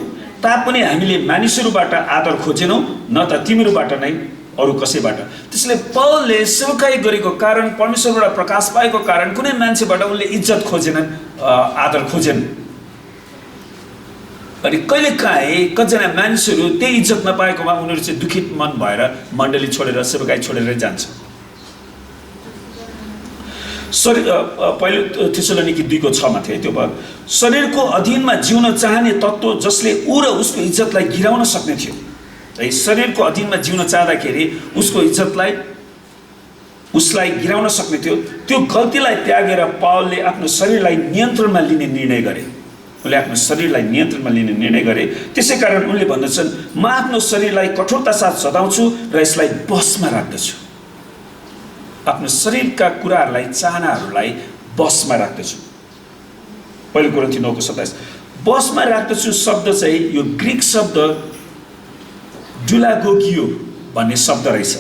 तापनि हामीले मानिसहरूबाट आदर खोजेनौँ, न त तिमीहरूबाट नै अरू कसैबाट। त्यसले पौलले सेवकाई गरेको कारण, परमेश्वरबाट प्रकाश पाएको कारण कुनै मान्छेबाट उनले इज्जत खोजेनन्, आदर खोजेनन्। अनि कहिलेकाहीँ कतिजना मानिसहरू त्यही इज्जत नपाएकोमा उनीहरू चाहिँ दुखित मन भएर मण्डली छोडेर सेवाकाई छोडेर जान्छ। शरीर पहिलो थेसलोनिकी 2:6 थियो त्यो पद, शरीरको अधीनमा जिउन चाहने तत्त्व जसले ऊ र उसको इज्जतलाई गिराउन सक्ने थियो। है, शरीरको अधीनमा जिउन चाहँदाखेरि उसको इज्जतलाई उसलाई गिराउन सक्ने थियो। त्यो गल्तीलाई त्यागेर पावलले आफ्नो शरीरलाई नियन्त्रणमा लिने निर्णय गरे। उनले आफ्नो शरीरलाई नियन्त्रणमा लिने निर्णय गरे। त्यसै कारण उनले भन्दछन्, म आफ्नो शरीरलाई कठोरता साथ सताउँछु र यसलाई बसमा राख्दछु। आफ्नो शरीरका कुराहरूलाई, चाहनाहरूलाई बसमा राख्दछु। पहिलो कोरिन्थी 9:27 बसमा राख्दछु शब्द चाहिँ यो ग्रिक शब्द डुलागोगियो भन्ने शब्द रहेछ,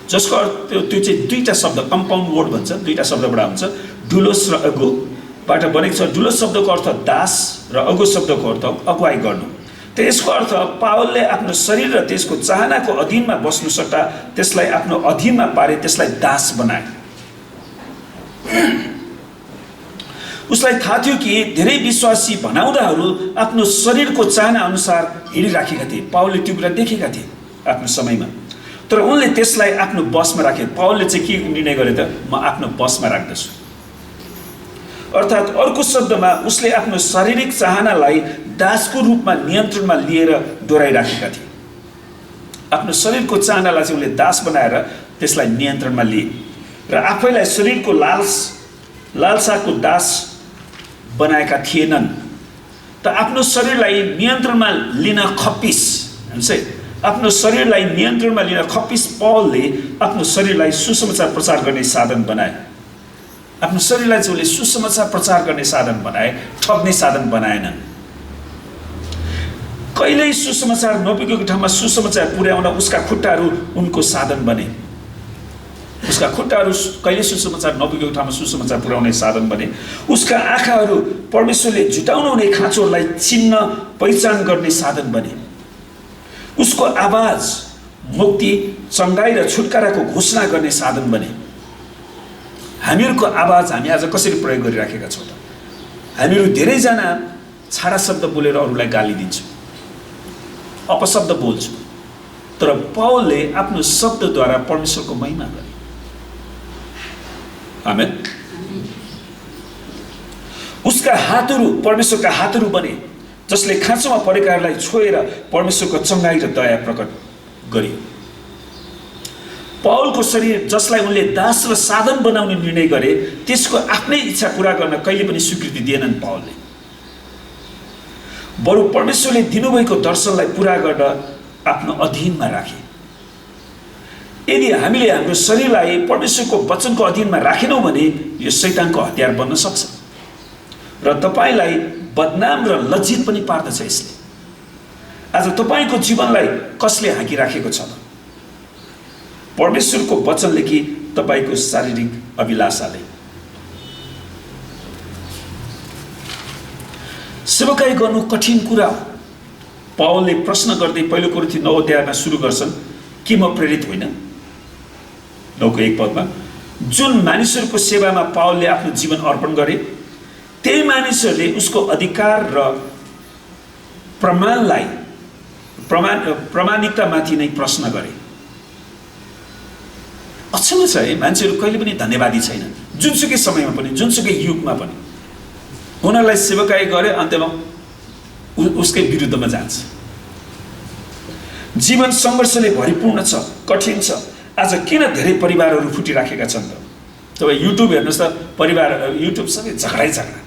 जसको अर्थ त्यो चाहिँ दुईटा शब्द कम्पाउन्ड वर्ड भन्छ, दुईटा शब्दबाट हुन्छ। डुलोस र अगोबाट बनेको छ। डुलोस शब्दको अर्थ दास र अगो शब्दको अर्थ अगुवाई गर्नु। त्यसको अर्थ पावलले आफ्नो शरीर र त्यसको चाहनाको अधीनमा बस्नु सट्टा त्यसलाई आफ्नो अधीनमा पारे, त्यसलाई दास बनाए। उसलाई थाहा थियो कि धेरै विश्वासी भनाउँदाहरू आफ्नो शरीरको चाहना अनुसार हिँडिराखेका थिए। पावलले त्यो कुरा देखेका थिए आफ्नो समयमा, तर उनले त्यसलाई आफ्नो बसमा राखे। पावलले चाहिँ के निर्णय गरे त? म आफ्नो बसमा राख्दछु। अर्थात् अर्को शब्दमा उसले आफ्नो शारीरिक चाहनालाई दासको रूपमा नियन्त्रणमा लिएर डोराइराखेका थिए। आफ्नो शरीरको चाहनालाई चाहिँ उनले दास बनाएर त्यसलाई नियन्त्रणमा लिए र आफैलाई शरीरको लालसाको दास बनाएका थिएनन्। त आफ्नो शरीरलाई नियन्त्रणमा लिन खप्पिस हुन्छ, आफ्नो शरीरलाई नियन्त्रणमा लिन खप्पिस पावलले आफ्नो शरीरलाई सुसमाचार प्रचार गर्ने साधन बनाए। आफ्नो शरीरलाई चाहिँ उसले सुसमाचार प्रचार गर्ने साधन बनाए, ठग्ने साधन बनाएनन्। कहिल्यै सुसमाचार नपुगेको ठाउँमा सुसमाचार पुर्याउन उसका खुट्टाहरू उनको साधन बने। उसका खुट्टाहरू कहिले सुसमाचार नपुगेको ठाउँमा सुसमाचार पुर्याउने साधन बने। उसका आँखाहरू परमेश्वरले जुटाउनु हुने खाँचोहरूलाई चिन्न पहिचान गर्ने साधन बने। उसको आवाज मुक्ति, चङ्गाई र छुटकाराको घोषणा गर्ने साधन बने। हामीहरूको आवाज हामी आज कसरी प्रयोग गरिराखेका छौँ त? हामीहरू धेरैजना छाडा शब्द बोलेर अरूलाई गाली दिन्छौँ, अपशब्द बोल्छौँ, तर पावलले आफ्नो शब्दद्वारा परमेश्वरको महिमा गरे। आमेन। उसका हातहरू परमेश्वरका हातहरू बने, जसले खाँचोमा परेकाहरूलाई छोएर परमेश्वरको चङ्गाई र दया प्रकट गरियो। पावलको शरीर जसलाई उनले दास र साधन बनाउने निर्णय गरे, त्यसको आफ्नै इच्छा पूरा गर्न कहिले पनि स्वीकृति दिएनन् पावलले। बरु परमेश्वरले दिनुभएको दर्शनलाई पूरा गर्न आफ्नो अधीनमा राखे। यदि हामीले हाम्रो शरीरलाई परमेश्वरको वचनको अधीनमा राखेनौँ भने यो शैतानको हतियार बन्न सक्छ र तपाईँलाई बदनाम र लज्जित पनि पार्दछ यसले। आज तपाईँको जीवनलाई कसले हाँकिराखेको छ त? परमेश्वरको वचनले कि तपाईँको शारीरिक अभिलाषाले? सेवकाई गर्नु कठिन कुरा हो। पावलले प्रश्न गर्दै पहिलो कोरिन्थी 9 अध्यायमा सुरु गर्छन्, कि म प्रेरित होइन? 9:1 जुन मानिसहरूको सेवामा पावलले आफ्नो जीवन अर्पण गरे, त्यही मानिसहरूले उसको अधिकार र प्रामाणिकतामाथि नै प्रश्न गरे। अचम्म छ है, मान्छेहरू कहिले पनि धन्यवादी छैनन्। जुनसुकै समयमा पनि, जुनसुकै युगमा पनि उनीहरूलाई सेवकाई गरे, अन्त्यमा उसकै विरुद्धमा जान्छ। जीवन सङ्घर्षले भरिपूर्ण छ, कठिन छ। आज किन धेरै परिवारहरू फुटिराखेका छन् त? तपाईँ युट्युब हेर्नुहोस् त, परिवार युट्युब सबै झगडै झगडा।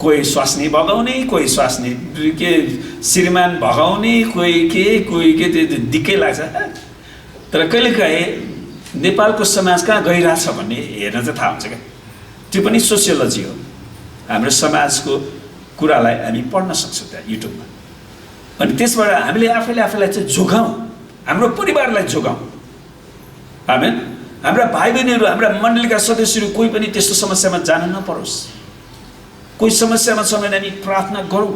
कोही स्वास्नी भगाउने, कोही स्वास्नी के श्रीमान भगाउने, कोही के त्यो दिक्कै लाग्छ। तर कहिलेकाहीँ नेपालको समाज कहाँ गइरहेछ भन्ने हेर्न चाहिँ थाहा हुन्छ क्या। त्यो पनि सोसियोलोजी हो। हाम्रो समाजको कुरालाई हामी पढ्न सक्छौँ त्यहाँ युट्युबमा। अनि त्यसबाट हामीले आफैलाई चाहिँ जोगाउँ, हाम्रो परिवारलाई जोगाउँ। आमेन। हाम्रा भाइ बहिनीहरू, हाम्रा मण्डलीका सदस्यहरू कोही पनि त्यस्तो समस्यामा जान नपरोस्। कोही समस्यामा छ भने हामी प्रार्थना गरौँ।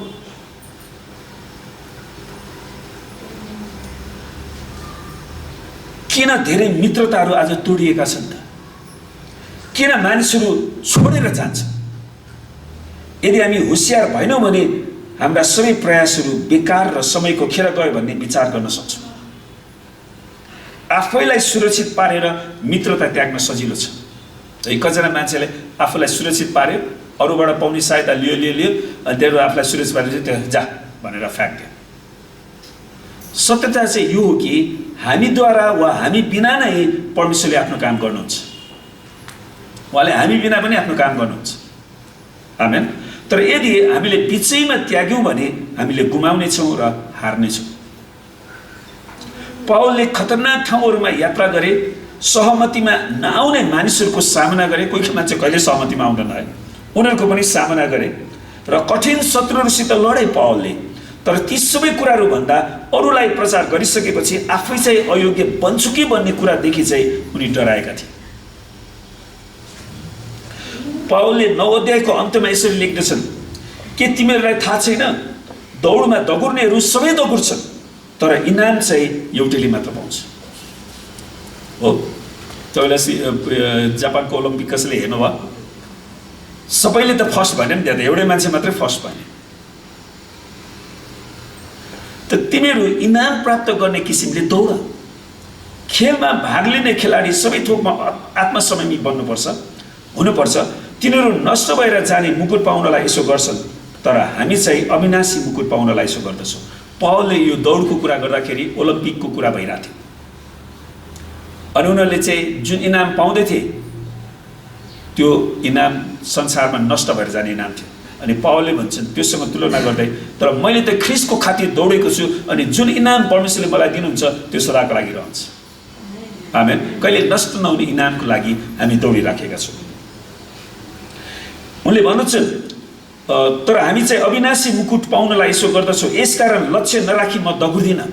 किन धेरै मित्रताहरू आज तोडिएका छन् त? किन मानिसहरू छोडेर जान्छ? यदि हामी होशियार भएनौँ भने हाम्रा सबै प्रयासहरू बेकार र समयको खेर गयो भन्ने विचार गर्न सक्छौँ। आफैलाई सुरक्षित पारेर मित्रता त्याग्न सजिलो छ। कतिजना मान्छेले आफूलाई सुरक्षित पार्यो, अरूबाट पाउने सहायता लियो अनि त्यहाँबाट आफूलाई सुरक्षित पारेर त्यो जा भनेर फ्याँक्यो। सत्यता चाहिँ यो हो कि हामीद्वारा वा हामी बिना नै परमेश्वरले आफ्नो काम गर्नुहुन्छ। उहाँले हामी बिना पनि आफ्नो काम गर्नुहुन्छ। आमेन। तर यदि हामीले बिचैमा त्याग्यौँ भने हामीले गुमाउनेछौँ र हार्नेछौँ। पावलले खतरनाक ठाउँहरूमा यात्रा गरे, सहमतिमा नआउने मानिसहरूको सामना गरे। कोही मान्छे कहिले सहमतिमा आउँदैन है, उनीहरूको पनि सामना गरे र कठिन शत्रुहरूसित लडे पावलले। तर ती सबै कुराहरू भन्दा अरूलाई प्रचार गरिसकेपछि आफै चाहिँ अयोग्य बन्छु कि भन्ने कुरादेखि चाहिँ उनी डराएका थिए। पावलले 9 अध्यायको अन्त्यमा यसरी लेख्दछन्, के तिमीहरूलाई थाहा छैन, दौडमा दगुर्नेहरू सबै दगुर्छन् तर इनाम चाहिँ एउटैले मात्र पाउँछ। हो, तपाईँलाई जापानको ओलम्पिक कसले हेर्नुभयो? सबैले त फर्स्ट भने नि, त्यहाँ त एउटै मान्छे मात्रै फर्स्ट भने। त तिमीहरू इनाम प्राप्त गर्ने किसिमले दौड। खेलमा भाग लिने खेलाडी सबै थोकमा आत्मसंयमी हुनुपर्छ। तिनीहरू नष्ट भएर जाने मुकुट पाउनलाई यसो गर्छन्, तर हामी चाहिँ अविनाशी मुकुट पाउनलाई यसो गर्दछौँ। पावलले यो दौडको कुरा गर्दाखेरि ओलम्पिकको कुरा भइरहेको थियो अनि उनीहरूले चाहिँ जुन इनाम पाउँदै थिए त्यो इनाम संसारमा नष्ट भएर जाने इनाम थियो। अनि पावलले भन्छन् त्योसँग तुलना गर्दै, तर मैले त ख्रीष्टको खातिर दौडेको छु अनि जुन इनाम परमेश्वरले मलाई दिनुहुन्छ त्यो सदाको लागि रहन्छ। आमेन। कहिले नष्ट नहुने इनामको लागि हामी दौडिराखेका छौँ। उनले भन्नुहुन्छ तर हामी चाहिँ अविनाशी मुकुट पाउनलाई यसो गर्दछौँ, यसकारण लक्ष्य नराखी म दगुर्दिनँ।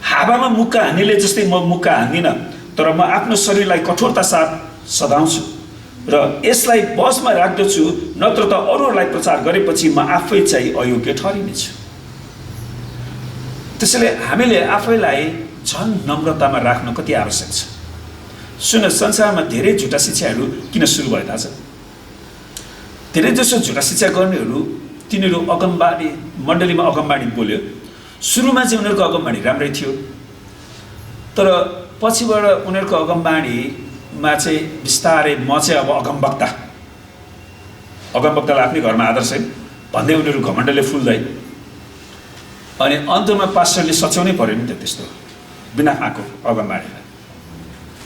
हावामा मुक्का हान्नेले जस्तै म मुक्का हान्दिनँ, तर म आफ्नो शरीरलाई कठोरता साथ सधाउँछु र यसलाई बसमा राख्दछु, नत्र त अरूहरूलाई प्रचार गरेपछि म आफै चाहिँ अयोग्य ठहरिनेछु। त्यसैले हामीले आफैलाई झन् नम्रतामा राख्न कति आवश्यक छ। सुन, संसारमा धेरै झुटा शिक्षाहरू किन सुरु भयो थाहा छ? धेरै जसो झुटा शिक्षा गर्नेहरू तिनीहरू अगमबाडी मण्डलीमा अगमबाडी बोल्यो। सुरुमा चाहिँ उनीहरूको अगमबाडी राम्रै थियो, तर पछिबाट उनीहरूको अगमबाडीमा चाहिँ बिस्तारै म चाहिँ अब अगमवक्तालाई आफ्नै घरमा आदर छैन भन्दै उनीहरू घमण्डले फुल्दै अनि अन्तमा पास्टरले सच्याउनै पर्यो नि त त्यस्तो बिना आएको अगमबाडीलाई।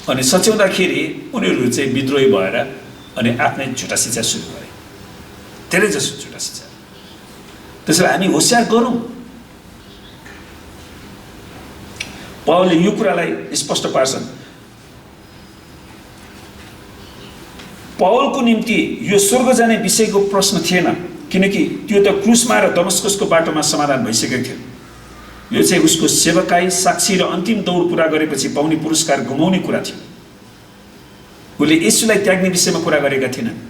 अनि सच्याउँदाखेरि उनीहरू चाहिँ विद्रोही भएर अनि आफ्नै झुटा शिक्षा सुरु गरे, धेरै जसो झुटा शिक्षा। त्यसैले हामी होशियार गरौँ। पावलले यो कुरालाई स्पष्ट पार्छन्। पावलको निम्ति यो स्वर्ग जाने विषयको प्रश्न थिएन, किनकि त्यो त क्रुसमा र दमस्कसको बाटोमा समाधान भइसकेको थियो। यो चाहिँ उसको सेवकाई, साक्षी र अन्तिम दौड पुरा गरेपछि पाउने पुरस्कार गुमाउने कुरा थियो। उसले यसुलाई त्याग्ने विषयमा कुरा गरेका थिएनन्,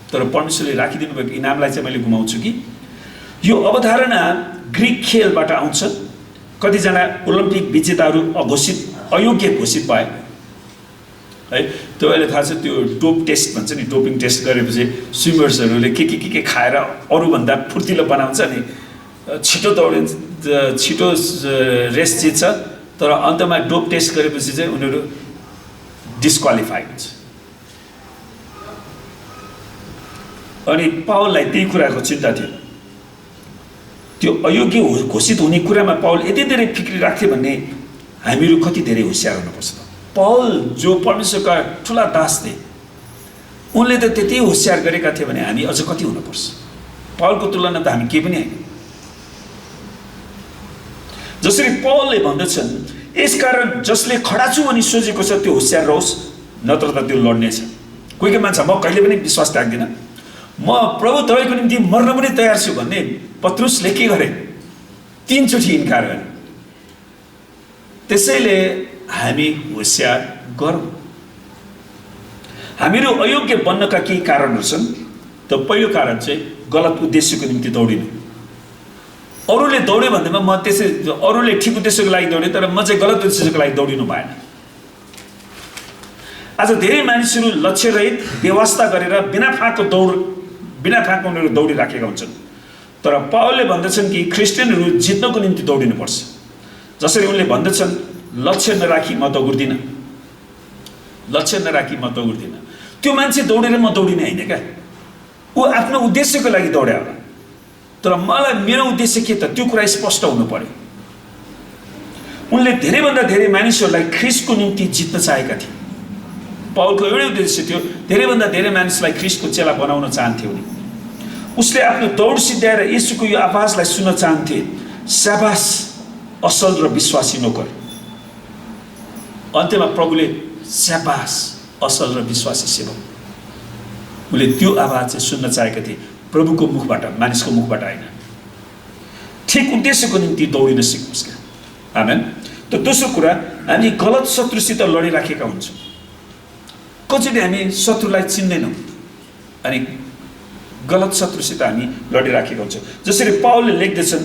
तर परमेश्वरले राखिदिनु भएको इनामलाई चाहिँ मैले गुमाउँछु कि। यो अवधारणा ग्रिक खेलबाट आउँछ। कतिजना ओलम्पिक विजेताहरू अयोग्य घोषित भए है। तपाईँलाई थाहा छ त्यो डोप टेस्ट भन्छ नि, डोपिङ टेस्ट गरेपछि स्विमर्सहरूले के खाएर अरूभन्दा फुर्तिलो बनाउँछ नि, छिटो दौडिन्छ, छिटो रेस जित्छ, तर अन्तमा डोप टेस्ट गरेपछि चाहिँ उनीहरू डिस्क्वालिफाई हुन्छ। अनि पावललाई त्यही कुराको चिन्ता थियो। त्यो अयोग्य घोषित हुने कुरामा पावल यति धेरै फिक्री राख्थे भन्ने हामीहरू कति धेरै होशियार हुनुपर्छ। पावल जो परमेश्वरका ठुला दास थिए, उनले त त्यति होशियार गरेका थिए भने हामी अझ कति हुनुपर्छ। पावलको तुलना त हामी केही पनि होइन। जसरी पावलले भन्दछन्, यसकारण जसले खडा छु भनी सोचेको छ त्यो होशियार रहोस्, नत्र त त्यो लड्नेछ। कोही मान्छे म कहिले पनि विश्वास राख्दिनँ, म प्रभु तपाईँको निम्ति मर्न पनि तयार छु भन्ने पत्रुसले के गरे? 3 चोटि इन्कार गरे। त्यसैले हामी होशियार गरौँ। हामीहरू अयोग्य बन्नका केही कारणहरू छन्। त पहिलो कारण चाहिँ गलत उद्देश्यको निम्ति दौडिनु। अरूले दौड्यो भन्दैमा म त्यसै अरूले ठिक उद्देश्यको लागि दौडेँ, तर म चाहिँ गलत उद्देश्यको लागि दौडिनु भएन। आज धेरै मानिसहरू लक्ष्यरहित व्यवस्था गरेर बिना बिना फाँकमा उनीहरू दौडिराखेका हुन्छन्। तर पावलले भन्दछन् कि क्रिस्चियनहरू जित्नको निम्ति दौडिनुपर्छ। जसरी उनले भन्दछन्, लक्ष्य नराखी म दौडिदिनँ, लक्ष्य नराखी म दौडिदिनँ। त्यो मान्छे दौडेर म दौडिने होइन क्या, ऊ आफ्नो उद्देश्यको लागि दौड्या होला। तर मलाई मेरो उद्देश्य के त, त्यो कुरा स्पष्ट हुनु पर्यो। उनले धेरैभन्दा धेरै मानिसहरूलाई ख्रिस्टको निम्ति जित्न चाहेका थिए। पावलको एउटै उद्देश्य थियो, धेरैभन्दा धेरै मानिसलाई ख्रिस्टको चेला बनाउन चाहन्थे उनी। उसले आफ्नो दौड सिद्ध्याएर येशूको यो आवाजलाई सुन्न चाहन्थे, शाबास असल र विश्वासी नोकर। अन्त्यमा प्रभुले शाबास असल र विश्वासी सेवक, उनले त्यो आवाज चाहिँ सुन्न चाहेका थिए, प्रभुको मुखबाट, मानिसको मुखबाट होइन। ठिक उद्देश्यको निम्ति दौडिन सिक्नुहोस् क्या। आमेन। त दोस्रो कुरा, हामी गलत शत्रुसित लडिराखेका हुन्छौँ। कतिचोटि हामी शत्रुलाई चिन्दैनौँ अनि गलत शत्रुसित हामी लडिराखेका हुन्छौँ। जसरी पावलले लेख्दछन्,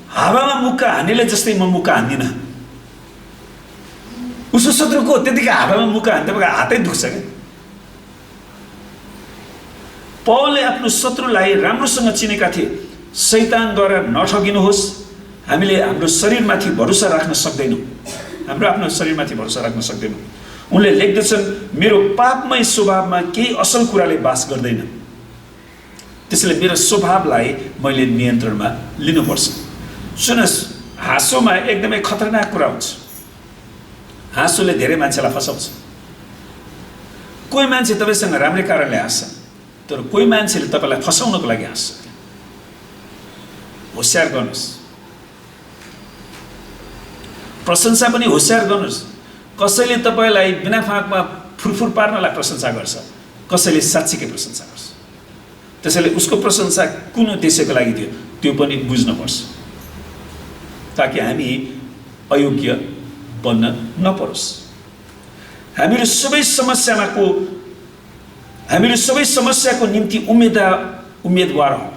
हावामा मुक्का हान्नेले जस्तै म मुक्का हान्दिनँ। उसको शत्रुको त्यतिकै हावामा मुक्का हान्दा हातै दुख्छ क्या। पावलले आफ्नो शत्रुलाई राम्रोसँग चिनेका थिए। शैतानद्वारा नठगिनुहोस्, हामीले हाम्रो शरीरमाथि भरोसा राख्न सक्दैनौँ, हाम्रो आफ्नो शरीरमाथि भरोसा राख्न सक्दैनौँ। उनले लेख्दछन्, मेरो पापमय स्वभावमा केही असल कुराले बास गर्दैन, त्यसैले मेरो स्वभावलाई मैले नियन्त्रणमा लिनुपर्छ। सुन्नुहोस्, हाँसोमा एकदमै खतरनाक कुरा हुन्छ। हाँसोले धेरै मान्छेलाई फसाउँछ। कोही मान्छे तपाईँसँग राम्रै कारणले हाँस्छ, तर कोही मान्छेले तपाईँलाई फसाउनको लागि हाँस्छ। होसियार गर्नुहोस्। प्रशंसा पनि होसियार गर्नुहोस्। कसैले तपाईँलाई बिना फाँकमा फुरफुर पार्नलाई प्रशंसा गर्छ, कसैले साँच्चीकै प्रशंसा गर्छ। त्यसैले उसको प्रशंसा कुन उद्देश्यको लागि थियो त्यो पनि बुझ्नुपर्छ, ताकि हामी अयोग्य बन्न नपरोस्। हामीहरू सबै समस्याको निम्ति उम्मेदवार हौँ।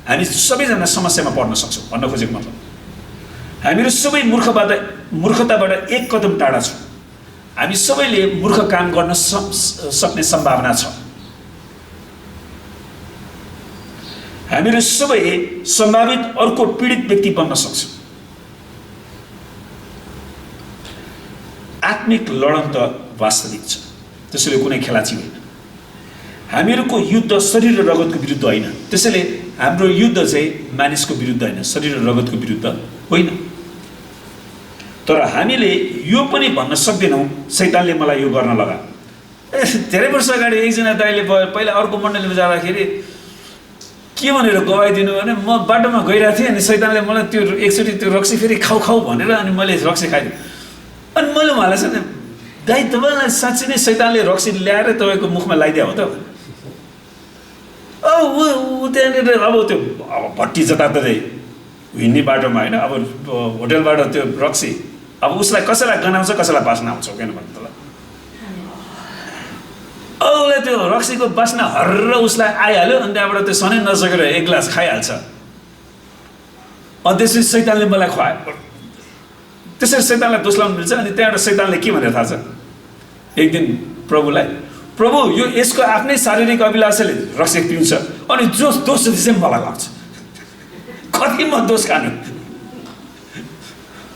हामी सबैजना समस्यामा पर्न सक्छौँ भन्न खोजेको मतलब, हामीहरू सबै मूर्खताबाट एक कदम टाढा छौँ। हामी सबैले मूर्ख काम गर्न सक्ने सम्भावना छ। हामीहरू सबै सम्भावित अर्को पीडित व्यक्ति बन्न सक्छौँ। आत्मिक लडन त वास्तविक छ, त्यसैले कुनै खेलाची होइन। हामीहरूको युद्ध शरीर र रगतको विरुद्ध होइन, त्यसैले हाम्रो युद्ध चाहिँ मानिसको विरुद्ध होइन, शरीर र रगतको विरुद्ध होइन। तर हामीले यो पनि भन्न सक्दैनौँ, शैतानले मलाई यो गर्न लगा। धेरै वर्ष अगाडि एकजना दाइले पहिला अर्को मण्डलीमा जाँदाखेरि के भनेर गवाइदिनु भने, म बाटोमा गइरहेको थिएँ अनि शैतानले मलाई त्यो एकचोटि त्यो रक्सी फेरि खाऊ खाऊ भनेर अनि मैले रक्सी खाइदिएँ। अनि मैले उहाँलाई चाहिँ, दाइ तपाईँलाई साँच्ची नै शैतानले रक्सी ल्याएर तपाईँको मुखमा लगाइदिया हो त? ऊ त्यहाँनिर अब त्यो भट्टी जताततै हिँड्ने बाटोमा होइन, अब होटेलबाट त्यो रक्सी, अब उसलाई कसैलाई गनाउँछ कसैलाई बास्ना आउँछ, किन भन्नु त ल? उसलाई त्यो रक्सीको बास्ना हर्र उसलाई आइहाल्यो, अनि त्यहाँबाट त्यो सनै नसकेर एक ग्लास खाइहाल्छ। अनि त्यसपछि शैतानले मलाई खुवायो। त्यसरी शैतानलाई दोष लाउनु मिल्छ? अनि त्यहाँबाट शैतानले के भनेर थाहा छ? एक दिन प्रभुलाई, प्रभु यो यसको आफ्नै शारीरिक अभिलाषाले रक्सी पिउँछ, अनि जो दोष चाहिँ मलाई लाग्छ। कति म दोष खानु?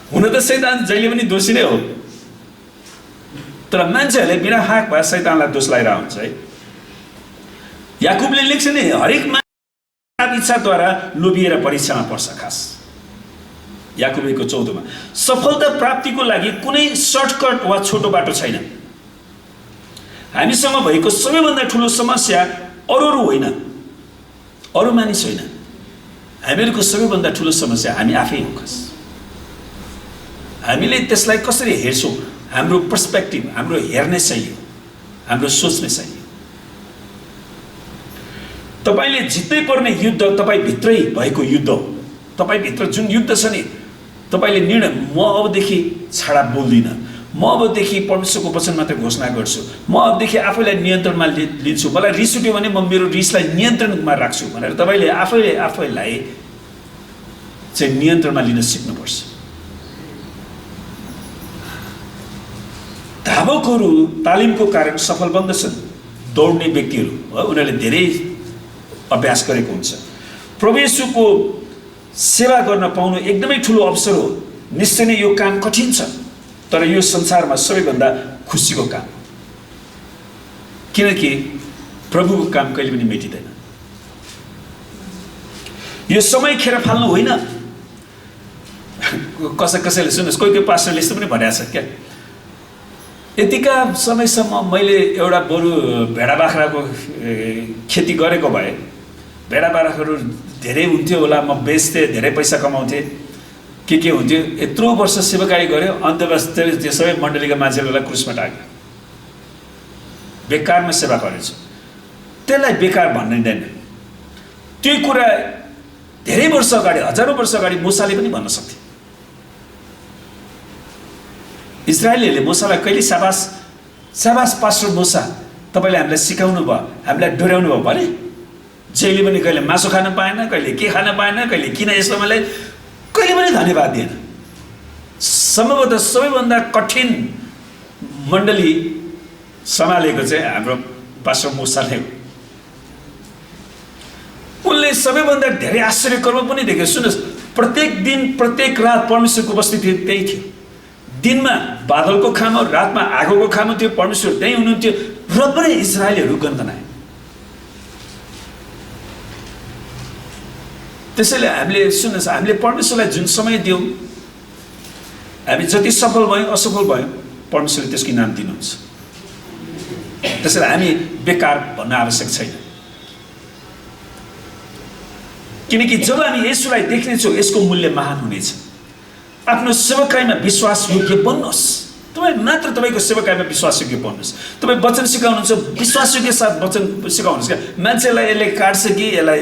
हुन त शैतान जहिले पनि दोषी नै हो, तर मान्छेहरूले बिना फाँक भए शैतानलाई दोष लगाइरहेको हुन्छ है। याकुबले लेख्छ नि, हरेक मानिस इच्छाद्वारा लोभिएर परीक्षामा पर्छ। खास याकुब 1:14 सफलता प्राप्तिको लागि कुनै सर्टकट वा छोटो बाटो छैन। हामीसँग भएको सबैभन्दा ठुलो समस्या अरूहरू होइन, अरू मानिस होइन, हामीहरूको सबैभन्दा ठुलो समस्या हामी आफै हो। खास हामीले त्यसलाई कसरी हेर्छौँ, हाम्रो पर्सपेक्टिभ, हाम्रो हेर्ने शैली, हाम्रो सोच्ने शैली। तपाईँले जित्नै पर्ने युद्ध तपाईँभित्रै भएको युद्ध हो। तपाईँभित्र जुन युद्ध छ नि, तपाईँले निर्णय, म अबदेखि छाडा बोल्दिनँ, म अबदेखि परमेश्वरको वचन मात्रै घोषणा गर्छु, म अबदेखि आफैलाई नियन्त्रणमा लिन्छु, मलाई रिस उठ्यो भने म मेरो रिसलाई नियन्त्रणमा राख्छु भनेर तपाईँले आफैलाई चाहिँ नियन्त्रणमा लिन सिक्नुपर्छ। धावकहरू तालिमको कारण सफल बन्दछन्। दौड्ने व्यक्तिहरू, उनीहरूले धेरै अभ्यास गरेको हुन्छ। प्रभु येशूको सेवा गर्न पाउनु एकदमै ठुलो अवसर हो। निश्चय नै यो काम कठिन छ, तर यो संसारमा सबैभन्दा खुसीको काम, किनकि प्रभुको काम कहिले पनि मेटिँदैन। यो समय खेर फाल्नु होइन। कसैले सुन्नुहोस्, कोही पास्टरले यस्तो पनि भनेको छ क्या, यतिका समयसम्म मैले एउटा बरु भेडा बाख्राको खेती गरेको भए भेडा बाख्राहरू धेरै हुन्थ्यो होला, म बेच्थेँ, धेरै पैसा कमाउँथेँ, के हुन्थ्यो। यत्रो वर्ष सेवाकाई गऱ्यो, अन्त्यमा त्यो सबै मण्डलीका मान्छेहरूलाई क्रुसमा टाग्यो। बेकारमा सेवा गरेछु, त्यसलाई बेकार भन्दैन। त्यो कुरा धेरै वर्ष अगाडि, हजारौँ वर्ष अगाडि मूसाले पनि भन्न सक्थे। इजरायलीहरूले मूसालाई कहिले शाबास शाबास पास्टर मूसा, तपाईँले हामीलाई सिकाउनु भयो, हामीलाई डोर्याउनु भयो भने। जहिले पनि कहिले मासु खान पाएन, कहिले के खान पाएन, कहिले किन यसो, मलाई कहिले पनि धन्यवाद दिएन। सम्भवतः सबैभन्दा कठिन मण्डली सम्हालेको चाहिँ हाम्रो पास्टर मूसाले हो। उनले सबैभन्दा धेरै आश्चर्यकर्म पनि देखे। सुन्नुहोस्, प्रत्येक दिन प्रत्येक रात परमेश्वरको उपस्थिति त्यही थियो। दिनमा बादलको खामो, रातमा आगोको खामो थियो, परमेश्वर त्यही हुनुहुन्थ्यो, र पनि इजरायलीहरू गन्धनाए। त्यसैले हामीले सुन्नुहोस्, हामीले परमेश्वरलाई जुन समय दियौँ, हामी जति सफल भयौँ असफल भयौँ, परमेश्वरले त्यसको इनाम दिनुहुन्छ। त्यसैले हामी बेकार भन्न आवश्यक छैन, किनकि जब हामी यसुलाई देख्नेछौँ यसको मूल्य महान हुनेछ। आफ्नो सेवकाईमा विश्वास योग्य बन्नुहोस्। तपाईँ मात्र तपाईँको सेवकाईमा विश्वास योग्य बन्नुहोस्। तपाईँ वचन सिकाउनुहुन्छ, विश्वास योग्य साथ वचन सिकाउनुहोस् क्या। मान्छेलाई यसले काट्छ कि यसलाई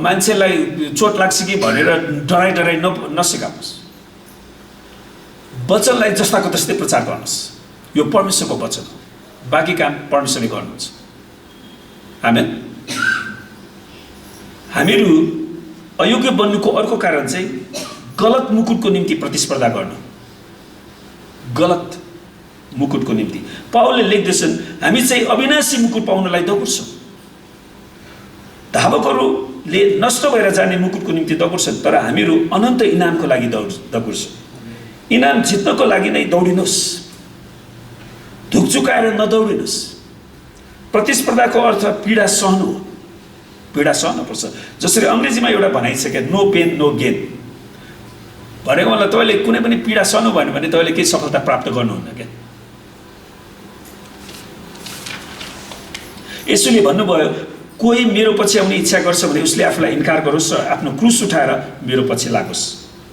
मान्छेलाई चोट लाग्छ कि भनेर डराइ नसिकाउनुहोस्। वचनलाई जस्ताको तस्तै प्रचार गर्नुहोस्। यो परमेश्वरको वचन हो, बाँकी काम परमेश्वरले गर्नुहुन्छ। आमेन। हामीहरू अयोग्य बन्नुको अर्को कारण चाहिँ गलत मुकुटको निम्ति प्रतिस्पर्धा गर्नु। गलत मुकुटको निम्ति पावलले लेख्दैछन्, हामी चाहिँ अविनाशी मुकुट पाउनलाई दगुर्छौँ। धावकहरूले नष्ट भएर जाने मुकुटको निम्ति दगुर्छन्, तर हामीहरू अनन्त इनामको लागि दगुर्छौँ। इनाम जित्नको लागि नै दौडिनुहोस्, धुकचुकाएर नदौडिनुहोस्। प्रतिस्पर्धाको अर्थ पीडा सहनु हो। पीडा सहनुपर्छ। जसरी अङ्ग्रेजीमा एउटा भनाइ छ क्या, नो पेन नो गेन। भनेको मतलब तपाईँले कुनै पनि पीडा सहनु भएन भने तपाईँले केही सफलता प्राप्त गर्नुहुन्न क्या। यसुले भन्नुभयो, कोही मेरो पछि आउने इच्छा गर्छ भने उसले आफूलाई इन्कार गरोस् र आफ्नो क्रुस उठाएर मेरो पछि लागोस्।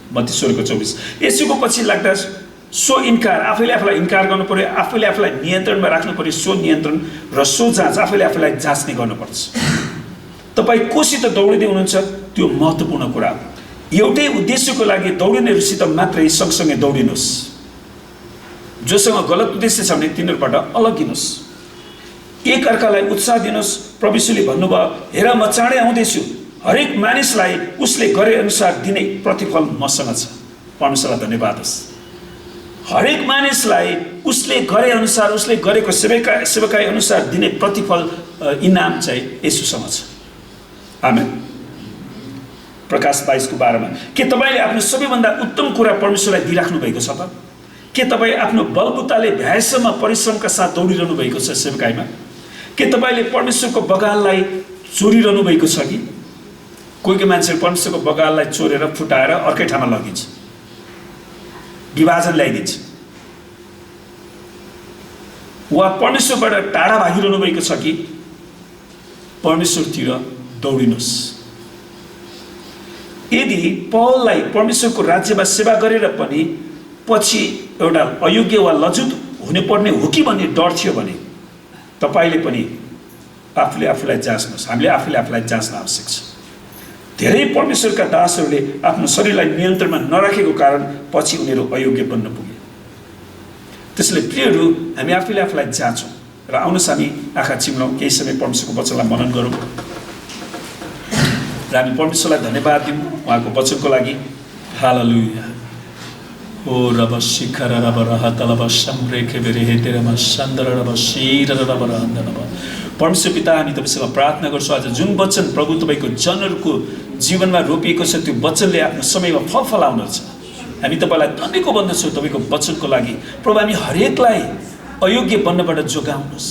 मत्ती 16:24। यसुको पछि लाग्दा सो इन्कार, आफैले आफूलाई इन्कार गर्नु पर्यो, आफैले आफूलाई नियन्त्रणमा राख्नु पर्यो। सो नियन्त्रण र सो जाँच, आफैले आफूलाई जाँच्ने गर्नुपर्छ। तपाईँ कोसित दौडिँदै हुनुहुन्छ, त्यो महत्त्वपूर्ण कुरा हो। एउटै उद्देश्यको लागि दौडिनेहरूसित मात्रै सँगसँगै दौडिनुहोस्। जोसँग गलत उद्देश्य छ भने तिनीहरूबाट अलगिनुहोस्। एक अर्कालाई उत्साह दिनुहोस्। प्रभु यीशुले भन्नुभयो, हेर म चाँडै आउँदैछु, हरेक मानिसलाई उसले गरे अनुसार दिने प्रतिफल मसँग छ। परमेश्वरलाई धन्यवाद होस्। हरेक मानिसलाई उसले गरे अनुसार, उसले गरेको सेवकाई अनुसार दिने प्रतिफल इनाम चाहिँ येशूसँग छ। आमेन। प्रकाश 22:12 के तपाईँले आफ्नो सबैभन्दा उत्तम कुरा परमेश्वरलाई दिइराख्नु भएको छ त? के तपाईँ आफ्नो बलबुताले भ्याएसम्म परिश्रमका साथ दौडिरहनु भएको छ सेवकाईमा? के तपाईँले परमेश्वरको बगाललाई चोरिरहनु भएको छ कि? कोही मान्छे परमेश्वरको बगाललाई चोरेर फुटाएर अर्कै ठाउँमा लगिन्छ, विभाजन ल्याइदिन्छ। वा परमेश्वरबाट टाढा भागिरहनु भएको छ कि? परमेश्वरतिर दौडिनुहोस्। यदि पौललाई परमेश्वरको राज्यमा सेवा गरेर पनि पछि एउटा अयोग्य वा लज्जित हुनुपर्ने हो कि भन्ने डर थियो भने तपाईँले पनि आफूले आफूलाई जाँच्नुहोस्। हामीले आफूले आफूलाई जाँच्न आवश्यक छ। धेरै परमेश्वरका दासहरूले आफ्नो शरीरलाई नियन्त्रणमा नराखेको कारण पछि उनीहरू अयोग्य बन्न पुगे। त्यसैले प्रियहरू, हामी आफूले आफूलाई जाँचौँ र आउनुहोस् हामी आँखा चिम्लौँ, केही समय परमेश्वरको वचनलाई मनन गरौँ र हामी परमेश्वरलाई धन्यवाद दिउँ उहाँको वचनको लागि। हालेलुया। ओ रब शिखर रब रह तलब शम्रे खेबेरे हेतेरमा सन्दर रब शीर रब रहन्दनब परमेश्वर पिता हामी तपाईँसँग प्रार्थना गर्छौँ आज जुन वचन प्रभु तपाईँको जनहरूको जीवनमा रोपिएको छ त्यो वचनले आफ्नो समयमा फल फलाउनेछ। हामी तपाईँलाई धन्यको भन्दछौँ तपाईँको वचनको लागि। प्रभु हामी हरेकलाई अयोग्य बन्नबाट जोगाउनुहोस्,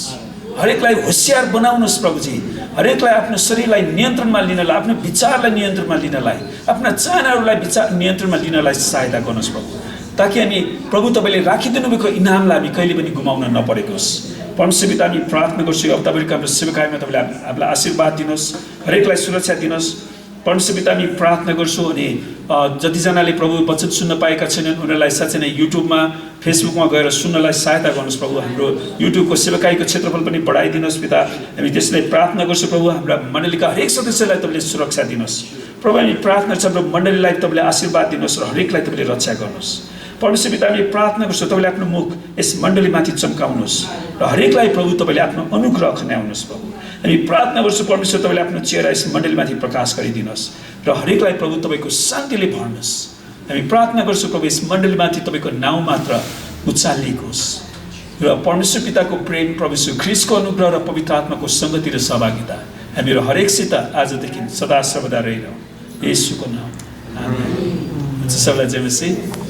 हरेकलाई होसियार बनाउनुहोस् प्रभुजी, हरेकलाई आफ्नो शरीरलाई नियन्त्रणमा लिनलाई, आफ्नो विचारलाई नियन्त्रणमा लिनलाई, आफ्ना चाहनाहरूलाई नियन्त्रणमा लिनलाई सहायता गर्नुहोस् प्रभु, ताकि हामी प्रभु तपाईँले राखिदिनु भएको इनामलाई हामी कहिले पनि गुमाउन नपरेको होस्। परमेश्वर पिता हामी प्रार्थना गर्छु यो हप्ताभरिको हाम्रो सेवाकायमा तपाईँले हामीलाई आशीर्वाद दिनुहोस्, हरेकलाई सुरक्षा दिनुहोस्। परमेश्वर पिता हामी प्रार्थना गर्छौँ अनि जतिजनाले प्रभु वचन सुन्न पाएका छैनन् उनीहरूलाई साँच्चै नै युट्युबमा फेसबुकमा गएर सुन्नलाई सहायता गर्नुहोस् प्रभु। हाम्रो युट्युबको सेवाकाईको क्षेत्रफल पनि बढाइदिनुहोस् पिता, हामी त्यसलाई प्रार्थना गर्छौँ प्रभु। हाम्रा मण्डलीका हरेक सदस्यलाई तपाईँले सुरक्षा दिनुहोस् प्रभु। हामी प्रार्थना गर्छौँ हाम्रो मण्डलीलाई तपाईँले आशीर्वाद दिनुहोस् र हरेकलाई तपाईँले रक्षा गर्नुहोस्। परमेश्वर पिता हामी प्रार्थना गर्छौँ तपाईँले आफ्नो मुख यस मण्डलीमाथि चम्काउनुहोस् र हरेकलाई प्रभु तपाईँले आफ्नो अनुग्रह खन्याउनुहोस् प्रभु। हामी प्रार्थना गर्छौँ परमेश्वर तपाईँले आफ्नो चेहरा यस मण्डलीमाथि प्रकाश गरिदिनुहोस् र हरेकलाई प्रभु तपाईँको शान्तिले भर्नुहोस्। हामी प्रार्थना गर्छौँ प्रभु यस मण्डलीमाथि तपाईँको नाउँ मात्र उचालिएको होस् र परमेश्वर पिताको प्रेम, प्रभु यीशु ख्रीष्टको अनुग्रह र पवित्र आत्माको सङ्गति र सहभागिता हामीहरू हरेकसित आजदेखि सदा सर्वदा रहिरहँ। येशूको नाम आमेन। सबैलाई जय मसीह।